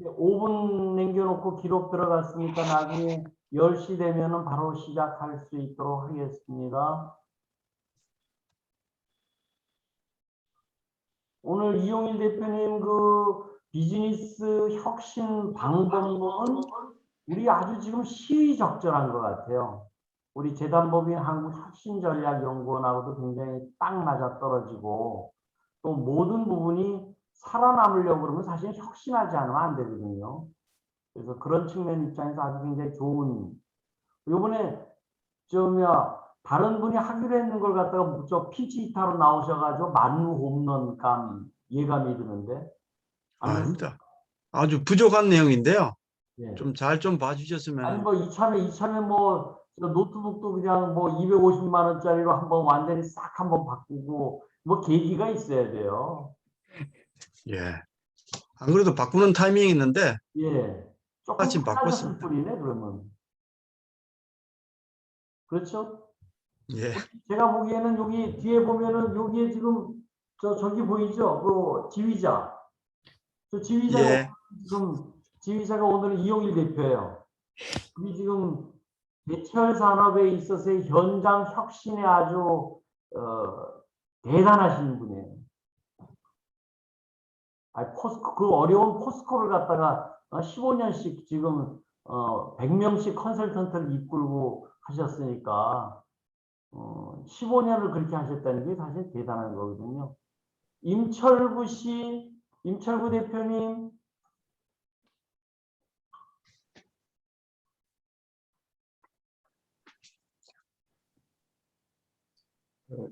5분 남겨놓고 기록 들어갔으니까 나중에 10시 되면은 바로 시작할 수 있도록 하겠습니다. 오늘 이용일 대표님 그 비즈니스 혁신 방법론은 우리 아주 지금 시의적절한 것 같아요. 우리 재단법인 한국혁신전략연구원하고도 굉장히 딱 맞아떨어지고 또 모든 부분이 살아남으려고 그러면 사실 혁신하지 않으면 안 되거든요. 그래서 그런 측면 입장에서 아주 굉장히 좋은, 요번에 다른 분이 하기로 했는 걸 갖다가 저 피치히타로 나오셔가지고 만루 홈런 예감이 드는데. 아닙니다. 아주 부족한 내용인데요. 예. 좀 잘 좀 봐주셨으면. 아니 뭐 이참에 뭐 노트북도 그냥 뭐 250만 원짜리로 한번 완전히 싹 한번 바꾸고 뭐 계기가 있어야 돼요. 예. 안 그래도 바꾸는 타이밍이 있는데. 예. 조금 마침 빨라졌을 바꿨습니다. 뿐이네 그러면. 그렇죠? 예. 제가 보기에는 여기 뒤에 보면은 여기에 지금 저기 보이죠? 그 지휘자. 저 지휘자가 예. 지금 지휘자가 오늘은 이용일 대표예요. 우리 지금 제철 산업에 있어서의 현장 혁신에 아주 대단하신 분이에요. 포스코, 그 어려운 포스코를 갖다가 15년씩 지금 100명씩 컨설턴트를 이끌고 하셨으니까 15년을 그렇게 하셨다는 게 사실 대단한 거거든요. 임철구 씨, 임철구 대표님.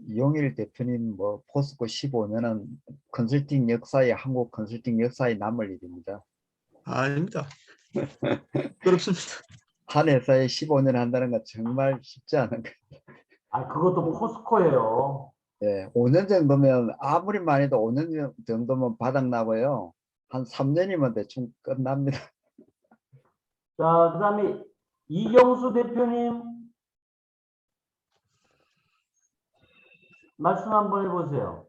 이용일 대표님 뭐 포스코 15년은 컨설팅 역사에 한국 컨설팅 역사에 남을 일입니다. 아닙니다. 그렇습니다. 한 회사에 15년 한다는 건 정말 쉽지 않은 거예요. 그것도 포스코예요. 네, 5년 정도면 아무리 많이 해도 5년 정도면 바닥나고요. 한 3년이면 대충 끝납니다. 자, 그다음에 이경수 대표님 말씀 한번 해보세요.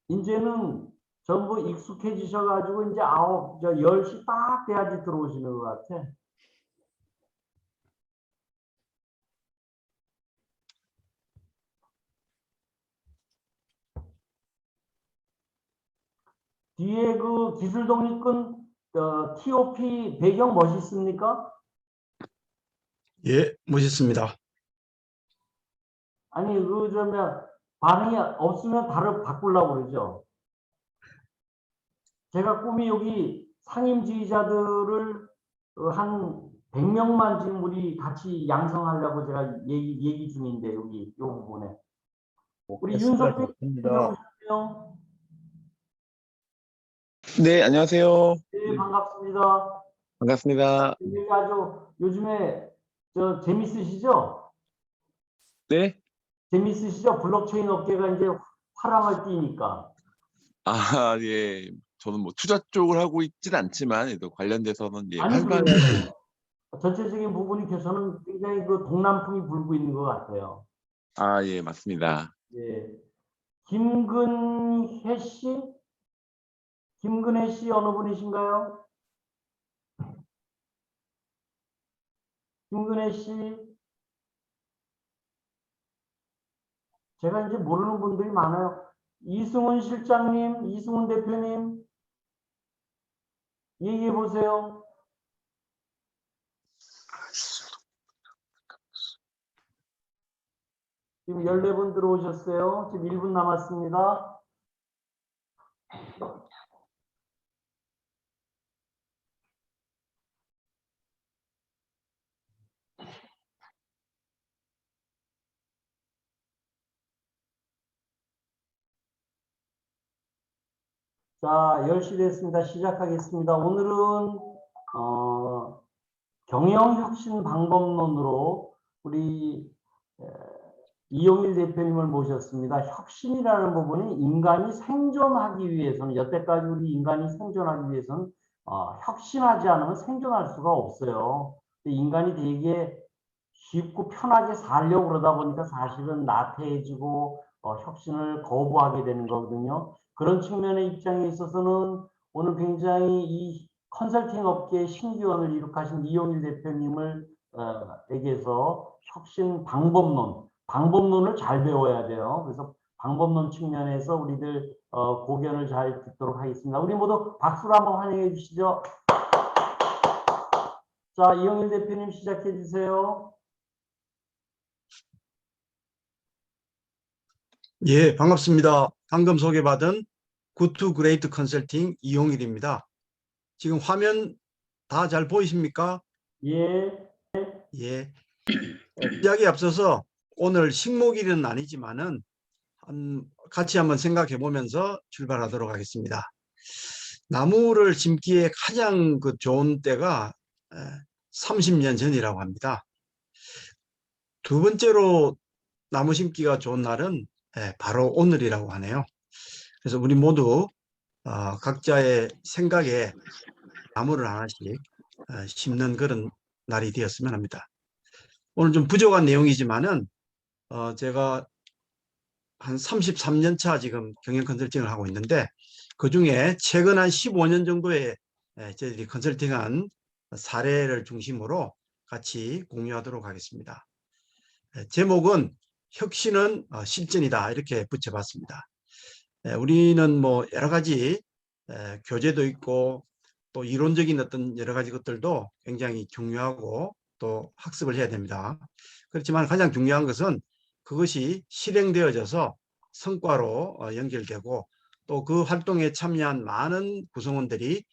이제는 전부 익숙해지셔가지고 이제 10시 딱 돼야지 들어오시는 것 같아. 뒤에 그 기술 독립군 TOP 배경 멋있습니까? 예, 멋있습니다. 아니 반응이 없으면 바로 바꾸려고 그러죠. 제가 꿈이 여기 상임지휘자들을 한 100명만 지금 우리 같이 양성하려고 제가 얘기 중인데 여기 이 부분에. 우리 윤석열 오셨네요. 네, 안녕하세요. 네, 반갑습니다. 반갑습니다. 아주 요즘에 재밌으시죠? 네? 재밌으시죠? 블록체인 업계가 이제 화랑을 띠니까. 아, 예. 저는 뭐 투자 쪽을 하고 있진 않지만 그래도 관련돼서는 예, 아니, 활발히 전체적인 부분이 저는 굉장히 그 동남풍이 불고 있는 것 같아요. 아, 예, 맞습니다. 예. 김근혜 씨? 김근혜 씨 어느 분이신가요? 김근혜 씨? 제가 이제 모르는 분들이 많아요. 이승훈 실장님, 이승훈 대표님, 얘기해 보세요. 지금 14분 들어오셨어요. 지금 1분 남았습니다. 자, 10시 됐습니다. 시작하겠습니다. 오늘은 경영혁신 방법론으로 우리 이용일 대표님을 모셨습니다. 혁신이라는 부분이 인간이 생존하기 위해서는, 여태까지 우리 인간이 생존하기 위해서는 혁신하지 않으면 생존할 수가 없어요. 인간이 되게 쉽고 편하게 살려고 그러다 보니까 사실은 나태해지고 혁신을 거부하게 되는 거거든요. 그런 측면의 입장에 있어서는 오늘 굉장히 이 컨설팅 업계의 신기원을 이룩하신 이용일 대표님을 에게서 혁신 방법론을 잘 배워야 돼요. 그래서 방법론 측면에서 우리들 고견을 잘 듣도록 하겠습니다. 우리 모두 박수로 한번 환영해 주시죠. 자, 이용일 대표님 시작해 주세요. 예, 반갑습니다. 방금 소개받은 굿투 그레이트 컨설팅 이용일입니다. 지금 화면 다 잘 보이십니까? 예. 예. 시작에 앞서서 오늘 식목일은 아니지만은 같이 한번 생각해 보면서 출발하도록 하겠습니다. 나무를 심기에 가장 좋은 때가 30년 전이라고 합니다. 두 번째로 나무 심기가 좋은 날은 바로 오늘이라고 하네요. 그래서 우리 모두 각자의 생각에 나무를 하나씩 심는 그런 날이 되었으면 합니다. 오늘 좀 부족한 내용이지만은 제가 한 33년 차 지금 경영 컨설팅을 하고 있는데 그중에 최근 한 15년 정도의 저희들이 컨설팅한 사례를 중심으로 같이 공유하도록 하겠습니다. 제목은 혁신은 실전이다 이렇게 붙여봤습니다. 우리는 뭐 여러 가지 교재도 있고 또 이론적인 어떤 여러 가지 것들도 굉장히 중요하고 또 학습을 해야 됩니다. 그렇지만 가장 중요한 것은 그것이 실행되어져서 성과로 연결되고 또 그 활동에 참여한 많은 구성원들이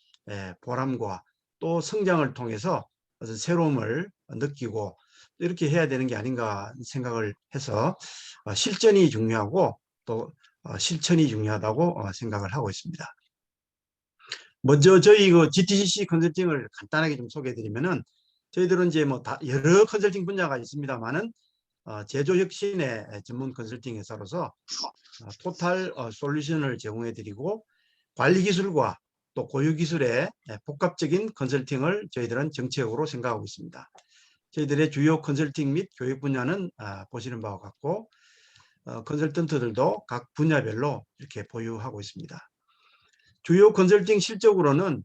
보람과 또 성장을 통해서 어떤 새로움을 느끼고 이렇게 해야 되는 게 아닌가 생각을 해서 실전이 중요하고 또 실천이 중요하다고 생각을 하고 있습니다. 먼저 저희 그 GTCC 컨설팅을 간단하게 좀 소개해 드리면은 저희들은 이제 뭐 여러 컨설팅 분야가 있습니다만은 제조 혁신의 전문 컨설팅 회사로서 토탈 솔루션을 제공해 드리고 관리 기술과 또 고유 기술의 복합적인 컨설팅을 저희들은 정책으로 생각하고 있습니다. 저희들의 주요 컨설팅 및 교육 분야는 보시는 바와 같고 컨설턴트들도 각 분야별로 이렇게 보유하고 있습니다. 주요 컨설팅 실적으로는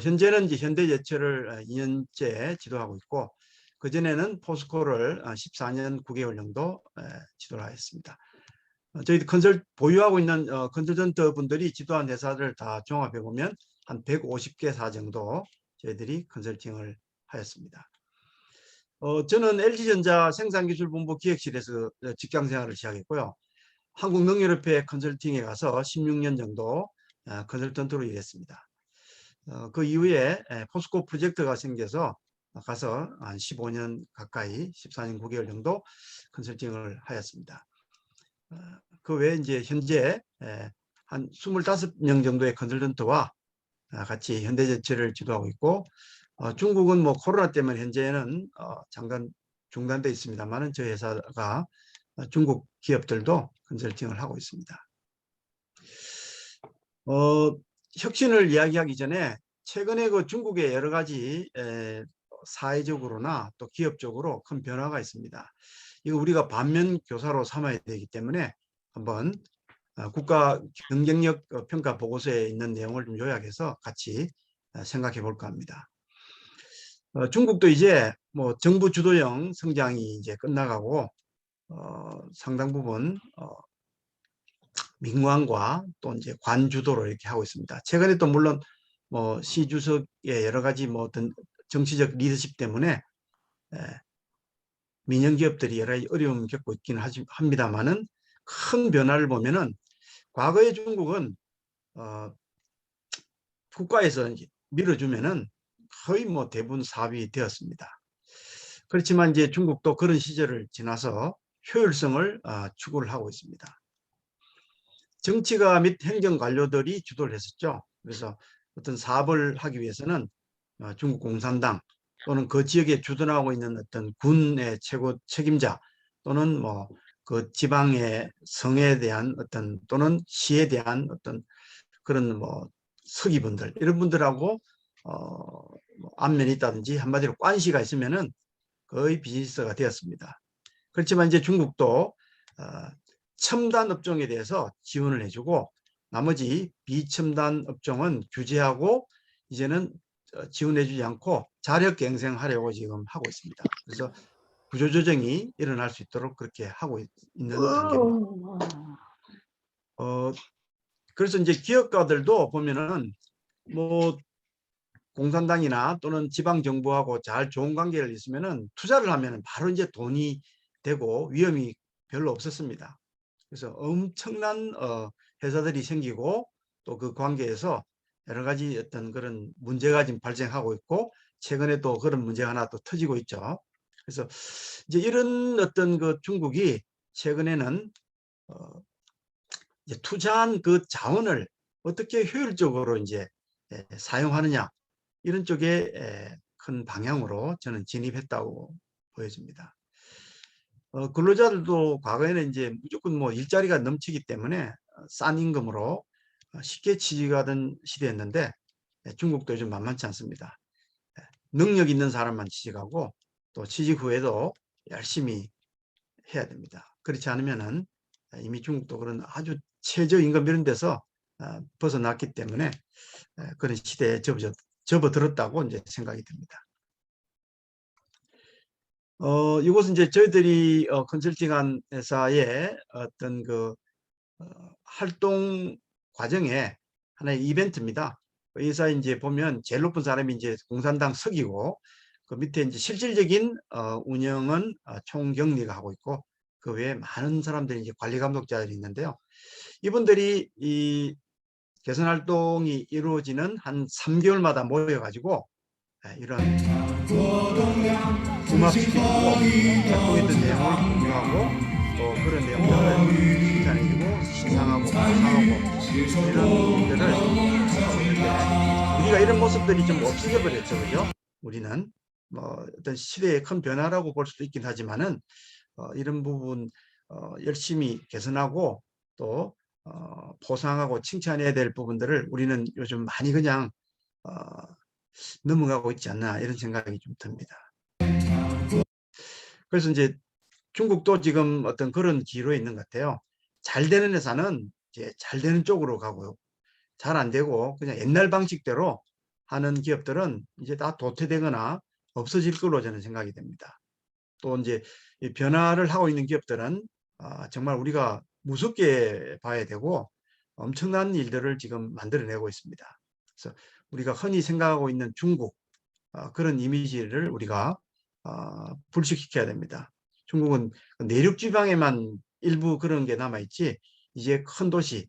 현재는 이제 현대제철을 2년째 지도하고 있고 그전에는 포스코를 14년 9개월 정도 지도를 했습니다. 저희 보유하고 있는 컨설턴트 분들이 지도한 회사를 다 종합해 보면 한 150개사 정도 저희들이 컨설팅을 하였습니다. 저는 LG전자 생산기술본부 기획실에서 직장 생활을 시작했고요. 한국농협협회 컨설팅에 가서 16년 정도 컨설턴트로 일했습니다. 그 이후에 포스코 프로젝트가 생겨서 가서 한 15년 가까이 14년 9개월 정도 컨설팅을 하였습니다. 그 외에 이제 현재 한 25명 정도의 컨설턴트와 같이 현대제철을 지도하고 있고 중국은 뭐 코로나 때문에 현재는 잠깐 중단되어 있습니다만 저희 회사가 중국 기업들도 컨설팅을 하고 있습니다. 혁신을 이야기하기 전에 최근에 그 중국의 여러 가지 사회적으로나 또 기업적으로 큰 변화가 있습니다. 이거 우리가 반면 교사로 삼아야 되기 때문에 한번 국가 경쟁력 평가 보고서에 있는 내용을 좀 요약해서 같이 생각해 볼까 합니다. 중국도 이제 뭐 정부 주도형 성장이 이제 끝나가고 상당 부분 민관과 또 이제 관 주도로 이렇게 하고 있습니다. 최근에 또 물론 뭐 시 주석의 여러 가지 뭐 어떤 정치적 리더십 때문에 민영 기업들이 여러 가지 어려움을 겪고 있긴 합니다만은 큰 변화를 보면은 과거의 중국은 국가에서 이제 밀어주면은 거의 뭐 대부분 사업이 되었습니다. 그렇지만 이제 중국도 그런 시절을 지나서 효율성을 추구를 하고 있습니다. 정치가 및 행정 관료들이 주도를 했었죠. 그래서 어떤 사업을 하기 위해서는 중국 공산당 또는 그 지역에 주둔하고 있는 어떤 군의 최고 책임자 또는 뭐 그 지방의 성에 대한 어떤 또는 시에 대한 어떤 그런 뭐 서기분들 이런 분들하고 안면이 있다든지 한마디로 관시가 있으면은 거의 비즈니스가 되었습니다. 그렇지만 이제 중국도 첨단 업종에 대해서 지원을 해주고 나머지 비첨단 업종은 규제하고 이제는 지원해주지 않고 자력 경쟁하려고 지금 하고 있습니다. 그래서 구조조정이 일어날 수 있도록 그렇게 하고 있는 단계입니다. 그래서 이제 기업가들도 보면은 뭐 공산당이나 또는 지방 정부하고 잘 좋은 관계를 있으면은 투자를 하면은 바로 이제 돈이 되고 위험이 별로 없었습니다. 그래서 엄청난 회사들이 생기고 또 그 관계에서 여러 가지 어떤 그런 문제가 지금 발생하고 있고 최근에 또 그런 문제가 하나 또 터지고 있죠. 그래서 이제 이런 어떤 그 중국이 최근에는 이제 투자한 그 자원을 어떻게 효율적으로 이제 사용하느냐 이런 쪽에 큰 방향으로 저는 진입했다고 보여집니다. 근로자들도 과거에는 이제 무조건 뭐 일자리가 넘치기 때문에 싼 임금으로 쉽게 취직하던 시대였는데 중국도 요즘 만만치 않습니다. 능력 있는 사람만 취직하고 또 취직 후에도 열심히 해야 됩니다. 그렇지 않으면은 이미 중국도 그런 아주 최저임금 이런 데서 벗어났기 때문에 그런 시대에 접어들었다고 이제 생각이 듭니다. 이것은 이제 저희들이 컨설팅한 회사의 어떤 그 활동 과정에 하나의 이벤트입니다. 그 회사에 이제 보면 제일 높은 사람이 이제 공산당 서기고 그 밑에 이제 실질적인 운영은 총경리가 하고 있고 그 외에 많은 사람들이 이제 관리 감독자들이 있는데요. 이분들이 이 개선 활동이 이루어지는 한 3개월마다 모여가지고 이런 음악시키고 활동했던 내용을 공유하고 또 그런 내용들을 칭찬해주고 시상하고 보상하고 이런 일들을 우리가 이런 모습들이 좀 없어져 버렸죠, 그죠? 우리는 뭐 어떤 시대의 큰 변화라고 볼 수도 있긴 하지만은 이런 부분 열심히 개선하고 또 보상하고 칭찬해야 될 부분들을 우리는 요즘 많이 그냥 넘어가고 있지 않나 이런 생각이 좀 듭니다. 그래서 이제 중국도 지금 어떤 그런 기로에 있는 것 같아요. 잘 되는 회사는 이제 잘 되는 쪽으로 가고요. 잘 안 되고 그냥 옛날 방식대로 하는 기업들은 이제 다 도태되거나 없어질 걸로 저는 생각이 됩니다. 또 이제 이 변화를 하고 있는 기업들은 정말 우리가 무섭게 봐야 되고 엄청난 일들을 지금 만들어내고 있습니다. 그래서 우리가 흔히 생각하고 있는 중국 그런 이미지를 우리가 불식시켜야 됩니다. 중국은 내륙 지방에만 일부 그런 게 남아있지 이제 큰 도시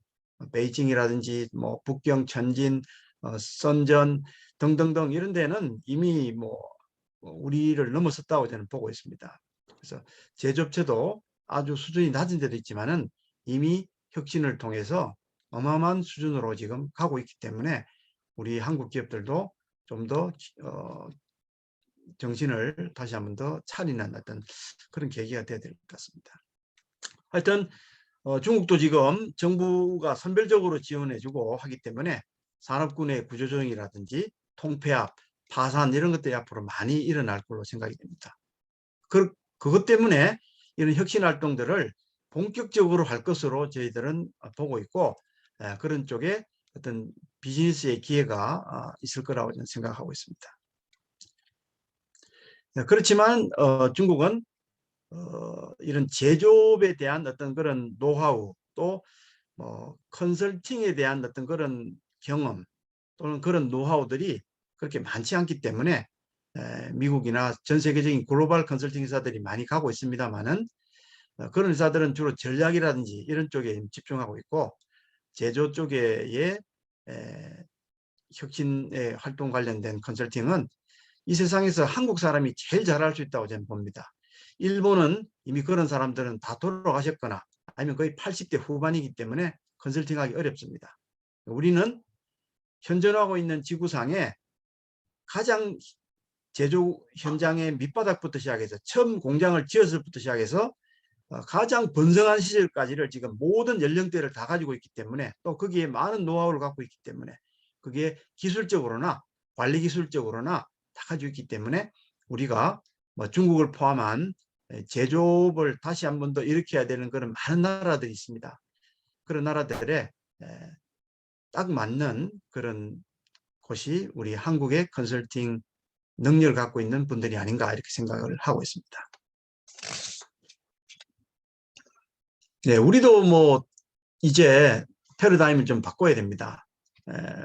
베이징이라든지 뭐 북경, 천진, 선전 등등등 이런 데는 이미 뭐 우리를 넘어섰다고 저는 보고 있습니다. 그래서 제조업체도 아주 수준이 낮은 데도 있지만은 이미 혁신을 통해서 어마어마한 수준으로 지금 가고 있기 때문에 우리 한국 기업들도 좀 더 정신을 다시 한번 더 차리는 어떤 그런 계기가 되어야 될 것 같습니다. 하여튼 중국도 지금 정부가 선별적으로 지원해주고 하기 때문에 산업군의 구조조정이라든지 통폐합, 파산 이런 것들이 앞으로 많이 일어날 걸로 생각이 됩니다. 그것 때문에 이런 혁신 활동들을 본격적으로 할 것으로 저희들은 보고 있고 그런 쪽에 어떤 비즈니스의 기회가 있을 거라고 저는 생각하고 있습니다. 그렇지만 중국은 이런 제조업에 대한 어떤 그런 노하우 또 컨설팅에 대한 어떤 그런 경험 또는 그런 노하우들이 그렇게 많지 않기 때문에 미국이나 전 세계적인 글로벌 컨설팅 회사들이 많이 가고 있습니다만은 그런 회사들은 주로 전략이라든지 이런 쪽에 집중하고 있고 제조 쪽의 혁신의 활동 관련된 컨설팅은 이 세상에서 한국 사람이 제일 잘할 수 있다고 저는 봅니다. 일본은 이미 그런 사람들은 다 돌아가셨거나 아니면 거의 80대 후반이기 때문에 컨설팅하기 어렵습니다. 우리는 현존하고 있는 지구상에 가장 제조 현장의 밑바닥부터 시작해서 처음 공장을 지었을부터 시작해서 가장 번성한 시절까지를 지금 모든 연령대를 다 가지고 있기 때문에 또 거기에 많은 노하우를 갖고 있기 때문에 그게 기술적으로나 관리 기술적으로나 다 가지고 있기 때문에 우리가 뭐 중국을 포함한 제조업을 다시 한 번 더 일으켜야 되는 그런 많은 나라들이 있습니다. 그런 나라들에 딱 맞는 그런 곳이 우리 한국의 컨설팅 능력을 갖고 있는 분들이 아닌가 이렇게 생각을 하고 있습니다. 네, 우리도 뭐 이제 패러다임을 좀 바꿔야 됩니다.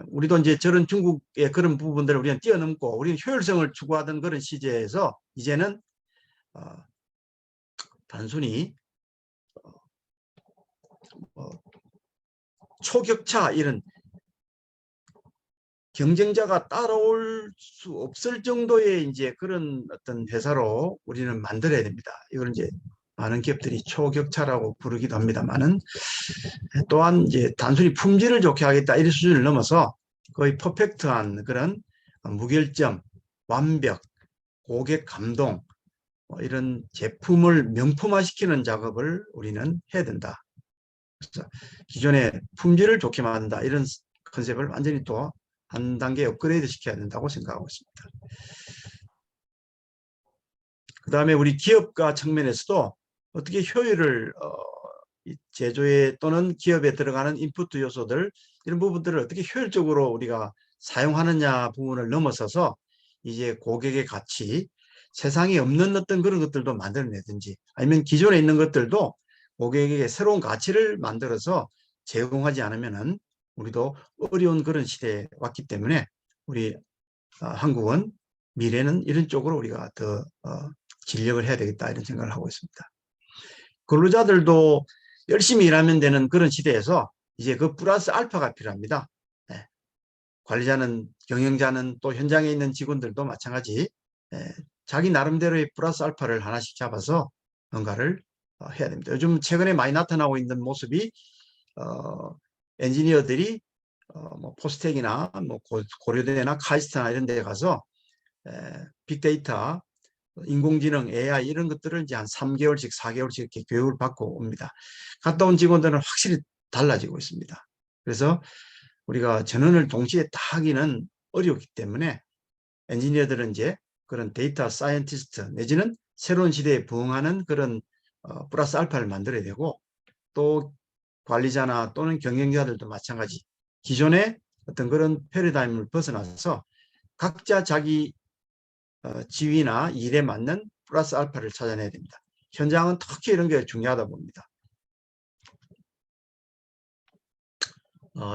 우리도 이제 저런 중국의 그런 부분들을 우리는 뛰어넘고 우리는 효율성을 추구하던 그런 시제에서 이제는 단순히 초격차 이런 경쟁자가 따라올 수 없을 정도의 이제 그런 어떤 회사로 우리는 만들어야 됩니다. 이걸 이제 많은 기업들이 초격차라고 부르기도 합니다만은 또한 이제 단순히 품질을 좋게 하겠다 이런 수준을 넘어서 거의 퍼펙트한 그런 무결점, 완벽, 고객 감동 이런 제품을 명품화시키는 작업을 우리는 해야 된다. 그래서 기존의 품질을 좋게 만든다 이런 컨셉을 완전히 또 한 단계 업그레이드 시켜야 된다고 생각하고 있습니다. 그 다음에 우리 기업가 측면에서도 어떻게 효율을 제조에 또는 기업에 들어가는 인풋 요소들 이런 부분들을 어떻게 효율적으로 우리가 사용하느냐 부분을 넘어서서 이제 고객의 가치, 세상에 없는 어떤 그런 것들도 만들어내든지 아니면 기존에 있는 것들도 고객에게 새로운 가치를 만들어서 제공하지 않으면은 우리도 어려운 그런 시대에 왔기 때문에 우리 한국은 미래는 이런 쪽으로 우리가 더 진력을 해야 되겠다 이런 생각을 하고 있습니다. 근로자들도 열심히 일하면 되는 그런 시대에서 이제 그 플러스 알파가 필요합니다. 네. 관리자는 경영자는 또 현장에 있는 직원들도 마찬가지 자기 나름대로의 플러스 알파를 하나씩 잡아서 뭔가를 해야 됩니다. 요즘 최근에 많이 나타나고 있는 모습이 엔지니어들이 뭐 포스텍이나 뭐 고려대나 카이스트나 이런 데 가서 빅데이터, 인공지능, AI 이런 것들을 이제 한 3개월씩 4개월씩 이렇게 교육을 받고 옵니다. 갔다 온 직원들은 확실히 달라지고 있습니다. 그래서 우리가 전원을 동시에 다 하기는 어렵기 때문에 엔지니어들은 이제 그런 데이터 사이언티스트 내지는 새로운 시대에 부응하는 그런 플러스 알파를 만들어야 되고 또 관리자나 또는 경영자들도 마찬가지 기존의 어떤 그런 패러다임을 벗어나서 각자 자기 지위나 일에 맞는 플러스 알파를 찾아내야 됩니다. 현장은 특히 이런 게 중요하다 봅니다.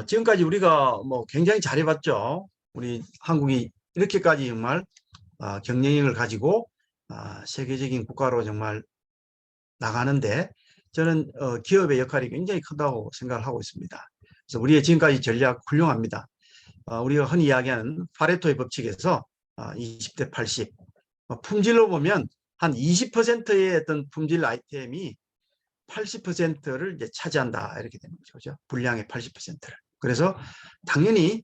지금까지 우리가 뭐 굉장히 잘해봤죠. 우리 한국이 이렇게까지 정말 경쟁력을 가지고 세계적인 국가로 정말 나가는데 저는 기업의 역할이 굉장히 크다고 생각을 하고 있습니다. 그래서 우리의 지금까지 전략 훌륭합니다. 우리가 흔히 이야기하는 파레토의 법칙에서 20대 80 품질로 보면 한 20%의 어떤 품질 아이템이 80%를 이제 차지한다 이렇게 되는 거죠. 그죠? 분량의 80%를. 그래서 당연히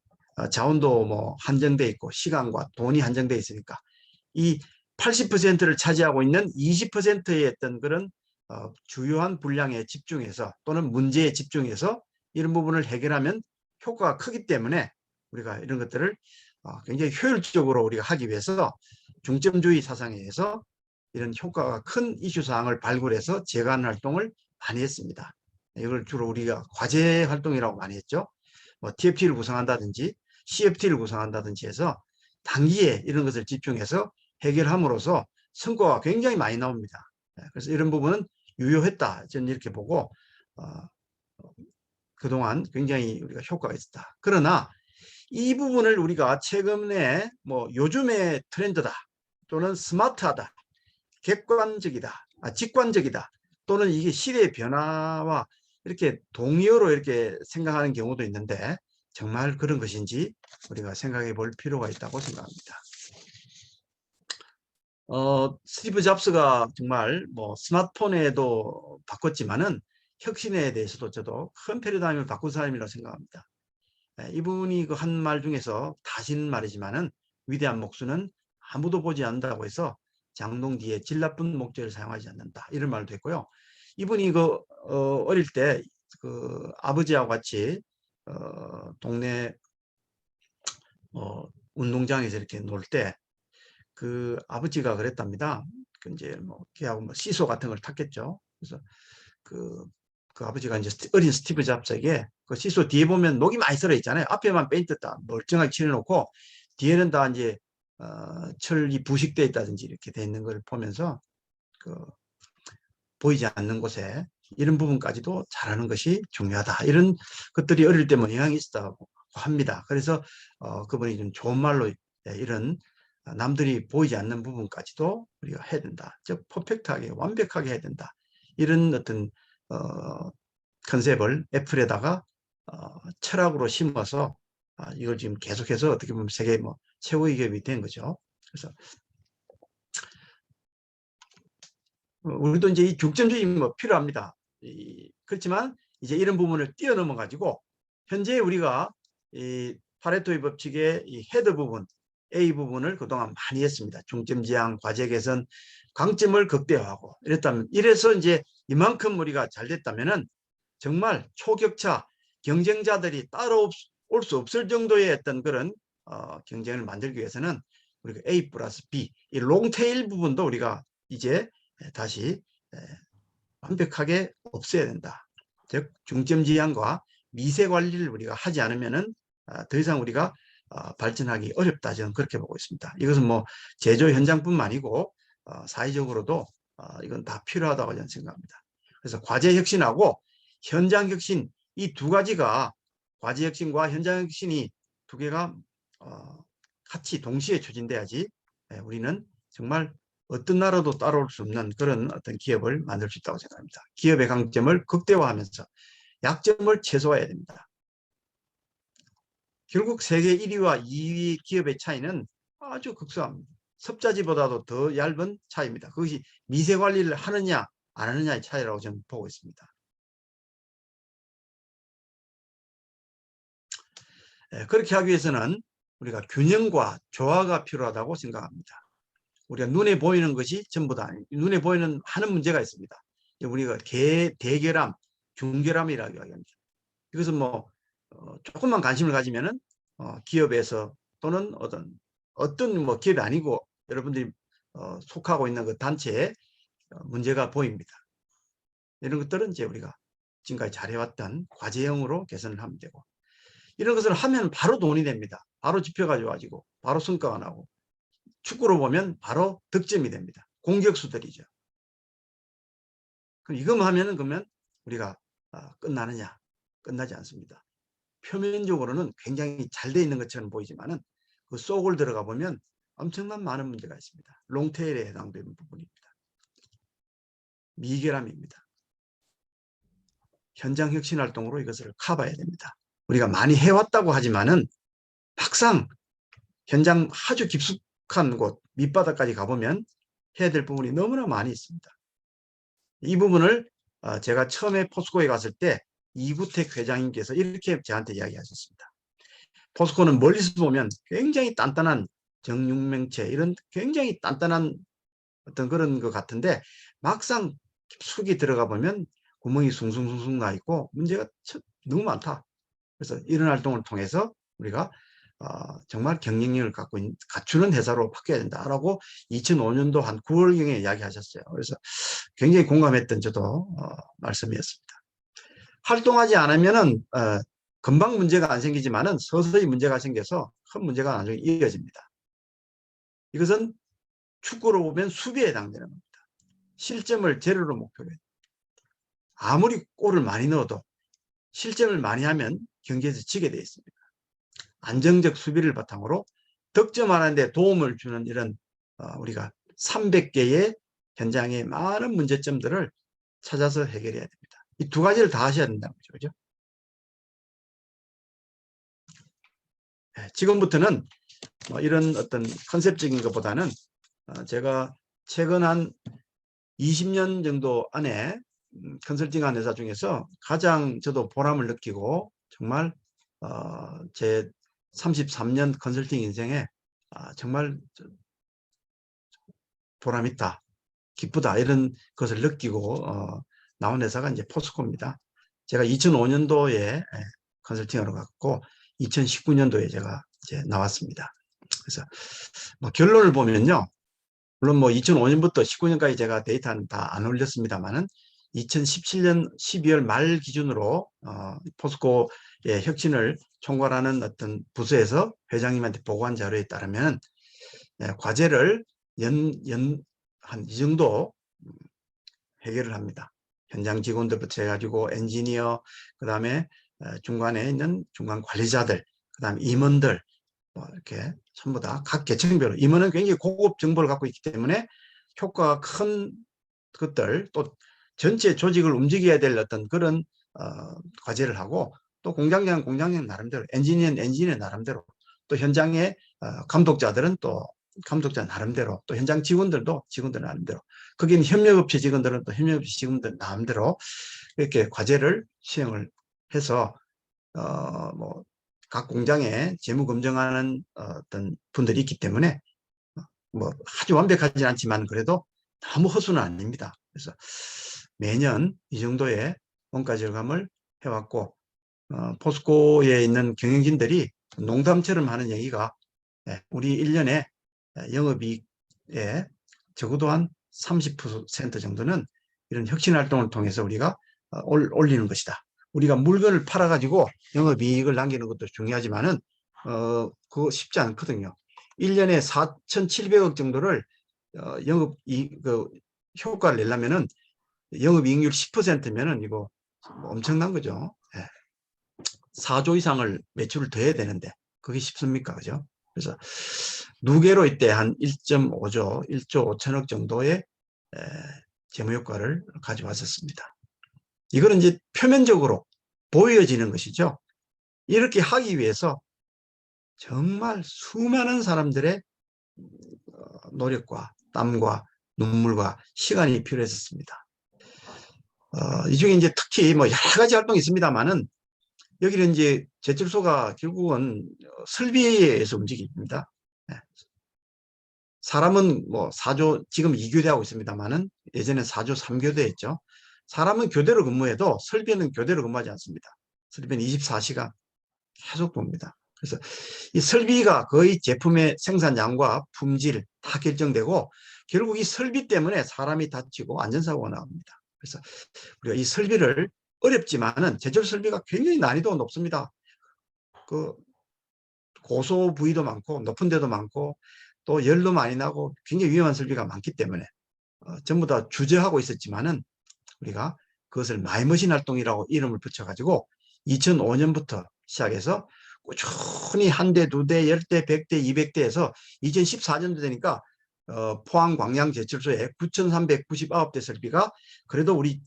자원도 뭐 한정돼 있고 시간과 돈이 한정돼 있으니까 이 80%를 차지하고 있는 20%의 어떤 그런 주요한 분량에 집중해서 또는 문제에 집중해서 이런 부분을 해결하면 효과가 크기 때문에 우리가 이런 것들을 굉장히 효율적으로 우리가 하기 위해서 중점주의 사상에 의해서 이런 효과가 큰 이슈 사항을 발굴해서 재관 활동을 많이 했습니다. 이걸 주로 우리가 과제 활동이라고 많이 했죠. 뭐 TFT를 구성한다든지 CFT를 구성한다든지 해서 단기에 이런 것을 집중해서 해결함으로써 성과가 굉장히 많이 나옵니다. 그래서 이런 부분은 유효했다. 저는 이렇게 보고 그동안 굉장히 우리가 효과가 있었다. 그러나 이 부분을 우리가 최근에 뭐 요즘의 트렌드다 또는 스마트하다, 객관적이다, 직관적이다 또는 이게 시대의 변화와 이렇게 동의어로 이렇게 생각하는 경우도 있는데 정말 그런 것인지 우리가 생각해 볼 필요가 있다고 생각합니다. 스티브 잡스가 정말 뭐 스마트폰에도 바꿨지만은 혁신에 대해서도 저도 큰 패러다임을 바꾼 사람이라고 생각합니다. 이분이 그 한 말 중에서 다신 말이지만은 위대한 목수는 아무도 보지 않는다고 해서 장동 뒤에 질 나쁜 목재를 사용하지 않는다 이런 말도 했고요. 이분이 그 어릴 때 그 아버지하고 같이 동네 운동장에서 이렇게 놀 때 그 아버지가 그랬답니다. 이제 뭐 걔하고 뭐 시소 같은 걸 탔겠죠. 그래서 그 아버지가 이제 어린 스티브 잡스에게 그 시소 뒤에 보면 녹이 많이 썰어 있잖아요. 앞에만 페인트 딱 멀쩡하게 칠해놓고 뒤에는 다 이제 철이 부식되어 있다든지 이렇게 돼 있는 걸 보면서 그 보이지 않는 곳에 이런 부분까지도 잘하는 것이 중요하다. 이런 것들이 어릴 때 뭐 영향이 있었다고 합니다. 그래서 그분이 좀 좋은 말로 이런 남들이 보이지 않는 부분까지도 우리가 해야 된다. 즉 퍼펙트하게 완벽하게 해야 된다. 이런 어떤 컨셉을 애플에다가 철학으로 심어서 이걸 지금 계속해서 어떻게 보면 세계 뭐 최고의 기업이 된 거죠. 그래서 우리도 이제 이 중점주의 뭐 필요합니다. 그렇지만 이제 이런 부분을 뛰어넘어 가지고 현재 우리가 이 파레토의 법칙의 이 헤드 부분 A 부분을 그동안 많이 했습니다. 중점 지향, 과제 개선, 강점을 극대화하고 이래서 이제 이만큼 우리가 잘 됐다면은 정말 초격차 경쟁자들이 따라올 수 없을 정도의 어떤 그런 경쟁을 만들기 위해서는 우리가 A 플러스 B 이 롱테일 부분도 우리가 이제 다시 완벽하게 없애야 된다. 즉 중점 지향과 미세 관리를 우리가 하지 않으면은 더 이상 우리가 발전하기 어렵다. 저는 그렇게 보고 있습니다. 이것은 뭐 제조 현장뿐만 아니고 사회적으로도 이건 다 필요하다고 저는 생각합니다. 그래서 과제 혁신하고 현장 혁신 이 두 가지가 과제 혁신과 현장 혁신이 두 개가 같이 동시에 추진돼야지 우리는 정말 어떤 나라도 따라올 수 없는 그런 어떤 기업을 만들 수 있다고 생각합니다. 기업의 강점을 극대화하면서 약점을 최소화해야 됩니다. 결국 세계 1위와 2위 기업의 차이는 아주 극소합니다. 섭자지보다도 더 얇은 차이입니다. 그것이 미세 관리를 하느냐 안 하느냐의 차이라고 저는 보고 있습니다. 그렇게 하기 위해서는 우리가 균형과 조화가 필요하다고 생각합니다. 우리가 눈에 보이는 것이 전부 다 아닙니다. 눈에 보이는 하는 문제가 있습니다. 우리가 대결함, 중결함이라고 이야기합니다. 이것은 뭐 조금만 관심을 가지면은 기업에서 또는 어떤 뭐 기업이 아니고 여러분들이 속하고 있는 그 단체에 문제가 보입니다. 이런 것들은 이제 우리가 지금까지 잘해왔던 과제형으로 개선을 하면 되고 이런 것을 하면 바로 돈이 됩니다. 바로 지표가 좋아지고 바로 성과가 나고 축구로 보면 바로 득점이 됩니다. 공격수들이죠. 그럼 이것만 하면은 그러면 우리가 끝나느냐? 끝나지 않습니다. 표면적으로는 굉장히 잘 돼 있는 것처럼 보이지만은 그 속을 들어가 보면 엄청난 많은 문제가 있습니다. 롱테일에 해당되는 부분입니다. 미결함입니다. 현장 혁신 활동으로 이것을 커버해야 됩니다. 우리가 많이 해왔다고 하지만은 막상 현장 아주 깊숙한 곳 밑바닥까지 가보면 해야 될 부분이 너무나 많이 있습니다. 이 부분을 제가 처음에 포스코에 갔을 때 이구택 회장님께서 이렇게 저한테 이야기하셨습니다. 포스코는 멀리서 보면 굉장히 단단한 정육면체 이런 굉장히 단단한 어떤 그런 것 같은데 막상 깊숙이 들어가 보면 구멍이 숭숭숭숭 나 있고 문제가 너무 많다. 그래서 이런 활동을 통해서 우리가 정말 경쟁력을 갖추는 회사로 바뀌어야 된다라고 2005년도 한 9월경에 이야기하셨어요. 그래서 굉장히 공감했던 저도 말씀이었습니다. 활동하지 않으면은 금방 문제가 안 생기지만은 서서히 문제가 생겨서 큰 문제가 나중에 이어집니다. 이것은 축구로 보면 수비에 해당되는 겁니다. 실점을 제로로 목표로 해요. 아무리 골을 많이 넣어도 실점을 많이 하면 경기에서 지게 되어 있습니다. 안정적 수비를 바탕으로 득점하는 데 도움을 주는 이런 우리가 300개의 현장의 많은 문제점들을 찾아서 해결해야 됩니다. 이 두 가지를 다 하셔야 된다는 거죠. 그죠? 네, 지금부터는 뭐 이런 어떤 컨셉적인 것보다는 제가 최근 한 20년 정도 안에 컨설팅한 회사 중에서 가장 저도 보람을 느끼고 정말 제 33년 컨설팅 인생에 정말 보람있다, 기쁘다 이런 것을 느끼고 나온 회사가 이제 포스코입니다. 제가 2005년도에 컨설팅하러 갔고 2019년도에 제가 이제 나왔습니다. 그래서 뭐 결론을 보면요, 물론 뭐 2005년부터 19년까지 제가 데이터는 다 안 올렸습니다만은 2017년 12월 말 기준으로 포스코의 혁신을 총괄하는 어떤 부서에서 회장님한테 보고한 자료에 따르면 과제를 한 이 정도 해결을 합니다. 현장 직원들부터 해가지고 엔지니어, 그 다음에 중간에 있는 중간 관리자들, 그 다음에 임원들, 뭐 이렇게 전부 다 각 계층별로, 임원은 굉장히 고급 정보를 갖고 있기 때문에 효과가 큰 것들, 또 전체 조직을 움직여야 될 어떤 그런 과제를 하고, 또 공장장은 공장장 나름대로, 엔지니어는 엔지니어 나름대로, 또 현장의 감독자들은 또 감독자 나름대로, 또 현장 직원들도 직원들 나름대로, 거기는 협력업체 직원들은 또 협력업체 직원들 나름대로 이렇게 과제를 시행을 해서 뭐 각 공장에 재무 검증하는 어떤 분들이 있기 때문에 뭐 아주 완벽하지 않지만 그래도 너무 허수는 아닙니다. 그래서 매년 이 정도의 원가 절감을 해왔고, 포스코에 있는 경영진들이 농담처럼 하는 얘기가 우리 1년에 영업이익에 적어도 한 30% 정도는 이런 혁신 활동을 통해서 우리가 올리는 것이다. 우리가 물건을 팔아가지고 영업이익을 남기는 것도 중요하지만은 그거 쉽지 않거든요. 1년에 4,700억 정도를 효과를 내려면은 영업이익률 10%면은 이거 엄청난 거죠. 4조 이상을 매출을 더 해야 되는데 그게 쉽습니까? 그죠? 그래서 누계로 이때 한 1.5조, 1조 5천억 정도의 재무 효과를 가져왔었습니다. 이거는 이제 표면적으로 보여지는 것이죠. 이렇게 하기 위해서 정말 수많은 사람들의 노력과 땀과 눈물과 시간이 필요했었습니다. 이 중에 이제 특히 뭐 여러 가지 활동이 있습니다만은 여기는 이제 제철소가 결국은 설비에서 움직입니다. 사람은 뭐 4조, 지금 2교대하고 있습니다만은 예전에 4조 3교대였죠. 사람은 교대로 근무해도 설비는 교대로 근무하지 않습니다. 설비는 24시간 계속 봅니다. 그래서 이 설비가 거의 제품의 생산량과 품질 다 결정되고 결국 이 설비 때문에 사람이 다치고 안전사고가 나옵니다. 그래서 우리가 이 설비를 어렵지만은 제철 설비가 굉장히 난이도가 높습니다. 그 고소 부위도 많고 높은 데도 많고 또 열도 많이 나고 굉장히 위험한 설비가 많기 때문에 전부 다 주저하고 있었지만은 우리가 그것을 마이머신 활동이라고 이름을 붙여가지고 2005년부터 시작해서 꾸준히 한 대, 두 대, 10대, 100대, 200대에서 2014년도 되니까 포항 광양 제철소에 9,399대 설비가 그래도 우리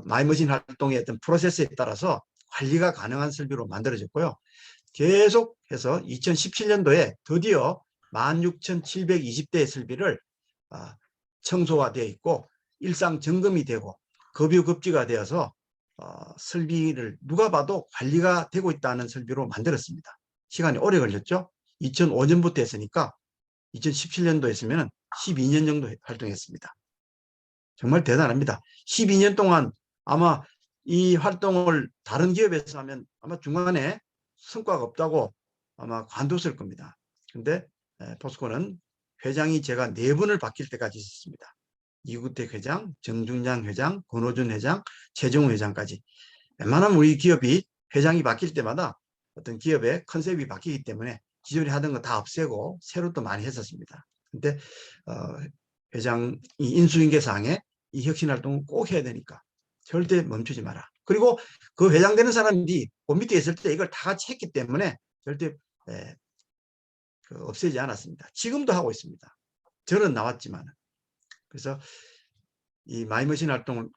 마이머신 활동의 어떤 프로세스에 따라서 관리가 가능한 설비로 만들어졌고요. 계속해서 2017년도에 드디어 16,720대의 설비를 청소화되어 있고 일상 점검이 되고 급유급지가 되어서 설비를 누가 봐도 관리가 되고 있다는 설비로 만들었습니다. 시간이 오래 걸렸죠. 2005년부터 했으니까 2017년도 했으면 12년 정도 활동했습니다. 정말 대단합니다. 12년 동안 아마 이 활동을 다른 기업에서 하면 아마 중간에 성과가 없다고 아마 관뒀을 겁니다. 근데 포스코는 회장이 제가 4번을 바뀔 때까지 있었습니다. 이구택 회장, 정준장 회장, 권호준 회장, 최정우 회장까지. 웬만하면 우리 기업이 회장이 바뀔 때마다 어떤 기업의 컨셉이 바뀌기 때문에 기존에 하던 거 다 없애고 새로 또 많이 했었습니다. 근데 회장이 인수인계사항에 이 혁신활동을 꼭 해야 되니까 절대 멈추지 마라. 그리고 그 회장 되는 사람들이 그 밑에 있을 때 이걸 다 같이 했기 때문에 절대 없애지 않았습니다. 지금도 하고 있습니다. 저는 나왔지만. 그래서 이 마이머신 활동을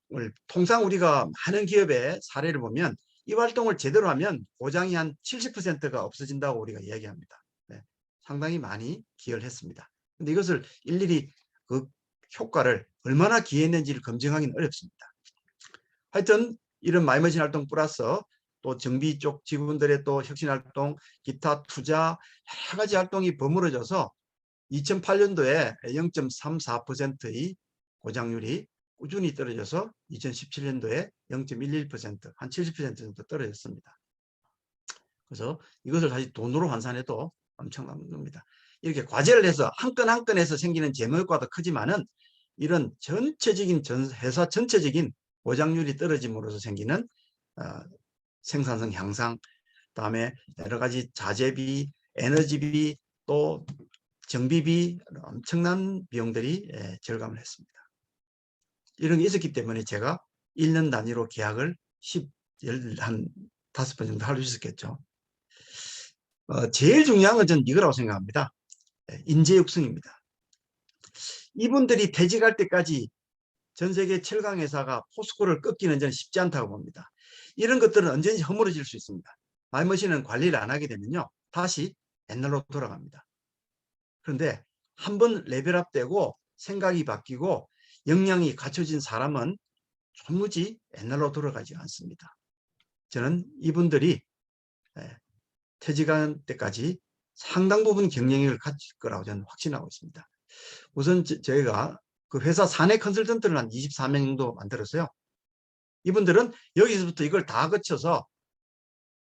통상 우리가 많은 기업의 사례를 보면 이 활동을 제대로 하면 고장이 한 70%가 없어진다고 우리가 이야기합니다. 상당히 많이 기여를 했습니다. 근데 이것을 일일이 그 효과를 얼마나 기여했는지를 검증하기는 어렵습니다. 하여튼 이런 마이머신 활동 플러스 또 정비 쪽 직원들의 또 혁신 활동, 기타 투자 여러 가지 활동이 버무려져서 2008년도에 0.34%의 고장률이 꾸준히 떨어져서 2017년도에 0.11%, 한 70% 정도 떨어졌습니다. 그래서 이것을 다시 돈으로 환산해도 엄청난 겁니다. 이렇게 과제를 해서 한 건 한 건에서 생기는 재무 효과도 크지만은 이런 전체적인 회사 전체적인 보장률이 떨어짐으로써 생기는 생산성 향상, 그다음에 여러 가지 자재비, 에너지비, 또 정비비 엄청난 비용들이 절감을 했습니다. 이런 게 있었기 때문에 제가 1년 단위로 계약을 한 5번 정도 할 수 있었겠죠. 제일 중요한 건 저는 이거라고 생각합니다. 인재 육성입니다. 이분들이 퇴직할 때까지 전 세계 철강 회사가 포스코를 꺾기는 저는 쉽지 않다고 봅니다. 이런 것들은 언제든지 허물어질 수 있습니다. 마이머신은 관리를 안 하게 되면요, 다시 옛날로 돌아갑니다. 그런데 한번 레벨업 되고 생각이 바뀌고 역량이 갖춰진 사람은 도무지 옛날로 돌아가지 않습니다. 저는 이분들이 퇴직할 때까지 상당 부분 경쟁력을 가질 거라고 저는 확신하고 있습니다. 우선 저희가 그 회사 사내 컨설턴트를 한 24명 정도 만들었어요. 이분들은 여기서부터 이걸 다 거쳐서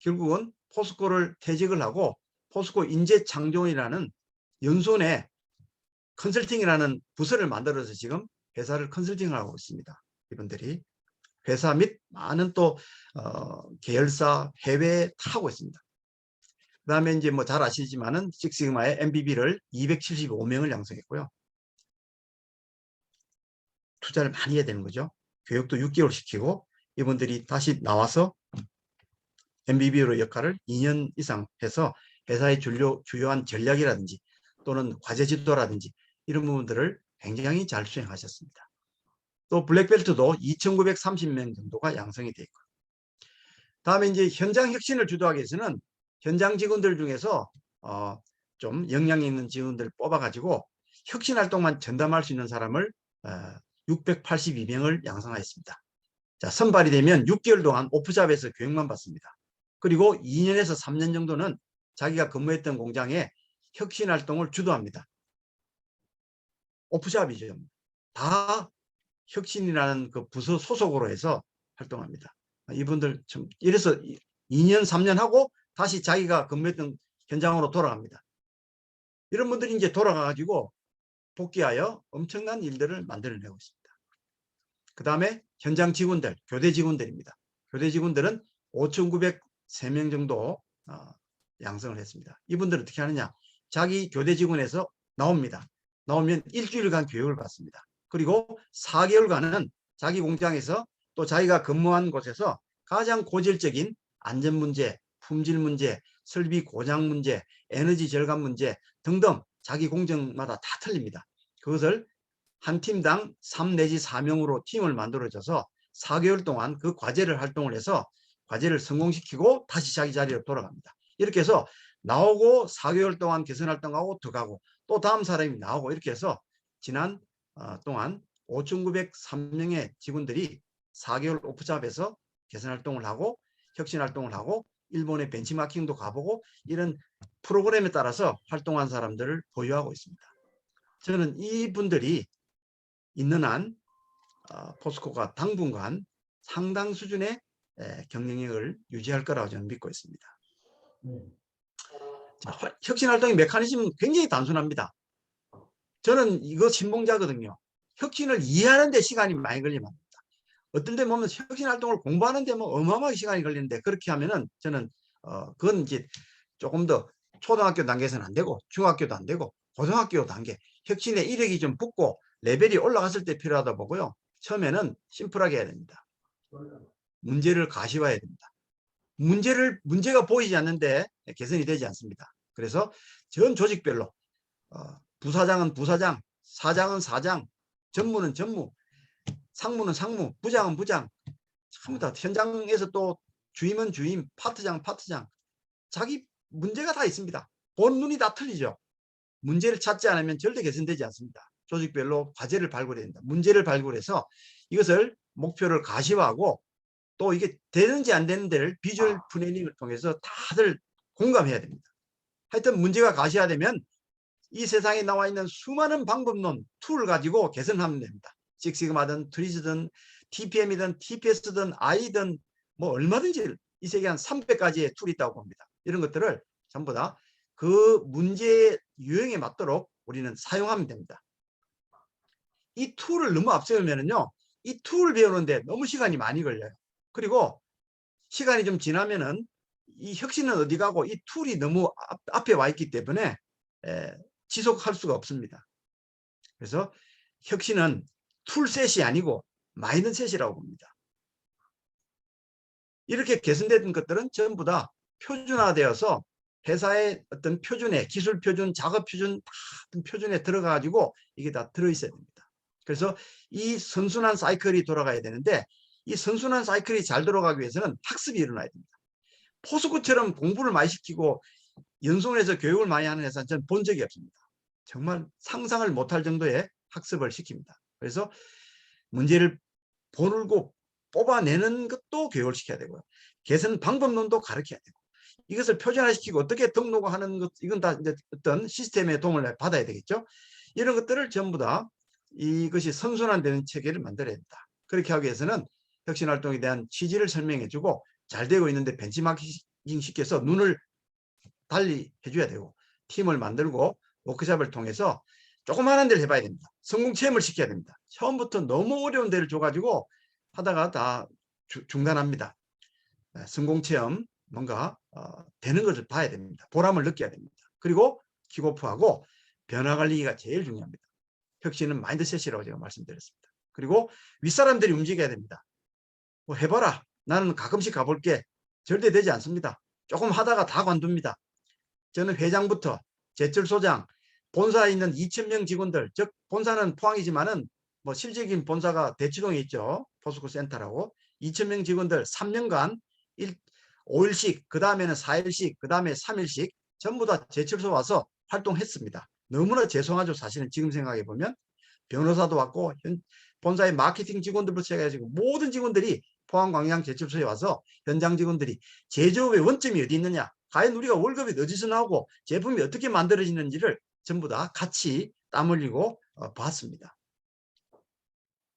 결국은 포스코를 퇴직을 하고 포스코 인재창조원이라는 연수원에 컨설팅이라는 부서를 만들어서 지금 회사를 컨설팅을 하고 있습니다. 이분들이 회사 및 많은 또 계열사 해외에 다 하고 있습니다. 그 다음에 이제 뭐 잘 아시지만은 식시그마의 MBB를 275명을 양성했고요. 투자를 많이 해야 되는 거죠. 교육도 6개월 시키고 이분들이 다시 나와서 MBB로 역할을 2년 이상 해서 회사의 주요한 전략이라든지 또는 과제 지도라든지 이런 부분들을 굉장히 잘 수행하셨습니다. 또 블랙벨트도 2,930명 정도가 양성이 되어 있고, 다음에 이제 현장 혁신을 주도하기 위해서는 현장 직원들 중에서 좀 역량이 있는 직원들을 뽑아가지고 혁신 활동만 전담할 수 있는 사람을 682명을 양성하였습니다. 자, 선발이 되면 6개월 동안 오프잡에서 교육만 받습니다. 그리고 2년에서 3년 정도는 자기가 근무했던 공장에 혁신 활동을 주도합니다. 오프잡이죠. 다 혁신이라는 그 부서 소속으로 해서 활동합니다. 이분들 좀 이래서 2년, 3년 하고 다시 자기가 근무했던 현장으로 돌아갑니다. 이런 분들이 이제 돌아가가지고 복귀하여 엄청난 일들을 만들어내고 있습니다. 그 다음에 현장 직원들, 교대 직원들입니다. 교대 직원들은 5,903명 정도 양성을 했습니다. 이분들은 어떻게 하느냐? 자기 교대 직원에서 나옵니다. 나오면 일주일간 교육을 받습니다. 그리고 4개월간은 자기 공장에서 또 자기가 근무한 곳에서 가장 고질적인 안전 문제, 품질 문제, 설비 고장 문제, 에너지 절감 문제 등등 자기 공정마다 다 틀립니다. 그것을 한 팀당 3 내지 4명으로 팀을 만들어줘서 4개월 동안 그 과제를 활동을 해서 과제를 성공시키고 다시 자기 자리로 돌아갑니다. 이렇게 해서 나오고 4개월 동안 개선 활동하고 들어가고 또 다음 사람이 나오고 이렇게 해서 지난 동안 5,903명의 직원들이 4개월 오프잡에서 개선 활동을 하고 혁신 활동을 하고 일본의 벤치마킹도 가보고 이런 프로그램에 따라서 활동한 사람들을 보유하고 있습니다. 저는 이분들이 있는 한 포스코가 당분간 상당 수준의 경쟁력을 유지할 거라고 저는 믿고 있습니다. 자, 혁신활동의 메커니즘은 굉장히 단순합니다. 저는 이거 신봉자거든요. 혁신을 이해하는 데 시간이 많이 걸리면 안 됩니다. 어떤 데 보면 혁신활동을 공부하는 데 뭐 어마어마하게 시간이 걸리는데 그렇게 하면은 저는 그건 이제 조금 더 초등학교 단계에서는 안 되고 중학교도 안 되고 고등학교 단계 혁신의 이력이 좀 붙고 레벨이 올라갔을 때 필요하다 보고요. 처음에는 심플하게 해야 됩니다. 문제를 가시화해야 됩니다. 문제가 보이지 않는데 개선이 되지 않습니다. 그래서 전 조직별로 부사장은 부사장, 사장은 사장, 전무는 전무, 상무는 상무, 부장은 부장, 전부 다 현장에서 또 주임은 주임, 파트장, 파트장, 자기 문제가 다 있습니다. 본 눈이 다 틀리죠. 문제를 찾지 않으면 절대 개선되지 않습니다. 조직별로 과제를 발굴해야 된다. 문제를 발굴해서 이것을 목표를 가시화하고 또 이게 되는지 안 되는 데를 비주얼 플래닝을 통해서 다들 공감해야 됩니다. 하여튼 문제가 가시화되면 이 세상에 나와 있는 수많은 방법론, 툴을 가지고 개선하면 됩니다. 식시그마든 트리즈든 TPM이든 TPS든 I든 뭐 얼마든지 이 세계 한 300가지의 툴이 있다고 봅니다. 이런 것들을 전부 다 그 문제의 유형에 맞도록 우리는 사용하면 됩니다. 이 툴을 너무 앞세우면은요, 이 툴을 배우는데 너무 시간이 많이 걸려요. 그리고 시간이 좀 지나면은 이 혁신은 어디 가고 이 툴이 너무 앞에 와 있기 때문에 지속할 수가 없습니다. 그래서 혁신은 툴셋이 아니고 마인드셋이라고 봅니다. 이렇게 개선된 것들은 전부 다 표준화되어서 회사의 어떤 표준에, 기술 표준, 작업 표준, 다 표준에 들어가가지고 이게 다 들어있어야 됩니다. 그래서 이 선순환 사이클이 돌아가야 되는데, 이 선순환 사이클이 잘 돌아가기 위해서는 학습이 일어나야 됩니다. 포스코처럼 공부를 많이 시키고 연수원에서 교육을 많이 하는 회사는 저는 본 적이 없습니다. 정말 상상을 못할 정도의 학습을 시킵니다. 그래서 문제를 보늘고 뽑아내는 것도 교육을 시켜야 되고요. 개선 방법론도 가르쳐야 되고, 이것을 표준화시키고 어떻게 등록하는 것, 이건 다 이제 어떤 시스템의 도움을 받아야 되겠죠. 이런 것들을 전부 다 이것이 선순환되는 체계를 만들어야 된다. 그렇게 하기 위해서는 혁신활동에 대한 취지를 설명해주고, 잘 되고 있는데 벤치마킹 시켜서 눈을 달리 해줘야 되고, 팀을 만들고 워크숍을 통해서 조그마한 데를 해봐야 됩니다. 성공 체험을 시켜야 됩니다. 처음부터 너무 어려운 데를 줘가지고 하다가 다 중단합니다. 성공 체험 뭔가 되는 것을 봐야 됩니다. 보람을 느껴야 됩니다. 그리고 킥오프하고 변화 관리가 제일 중요합니다. 혁신은 마인드셋이라고 제가 말씀드렸습니다. 그리고 윗사람들이 움직여야 됩니다. 뭐 해봐라. 나는 가끔씩 가볼게. 절대 되지 않습니다. 조금 하다가 다 관둡니다. 저는 회장부터 제철소장, 본사에 있는 2,000명 직원들, 즉 본사는 포항이지만은 뭐 실질적인 본사가 대치동에 있죠. 포스코 센터라고. 2,000명 직원들 3년간 5일씩, 그 다음에는 4일씩, 그 다음에 3일씩 전부 다 제철소 와서 활동했습니다. 너무나 죄송하죠. 사실은 지금 생각해 보면. 변호사도 왔고 본사의 마케팅 직원들부터 해가지고 모든 직원들이 포항광양 제철소에 와서 현장 직원들이 제조업의 원점이 어디 있느냐, 과연 우리가 월급이 어디서 나오고 제품이 어떻게 만들어지는지를 전부 다 같이 땀 흘리고 봤습니다.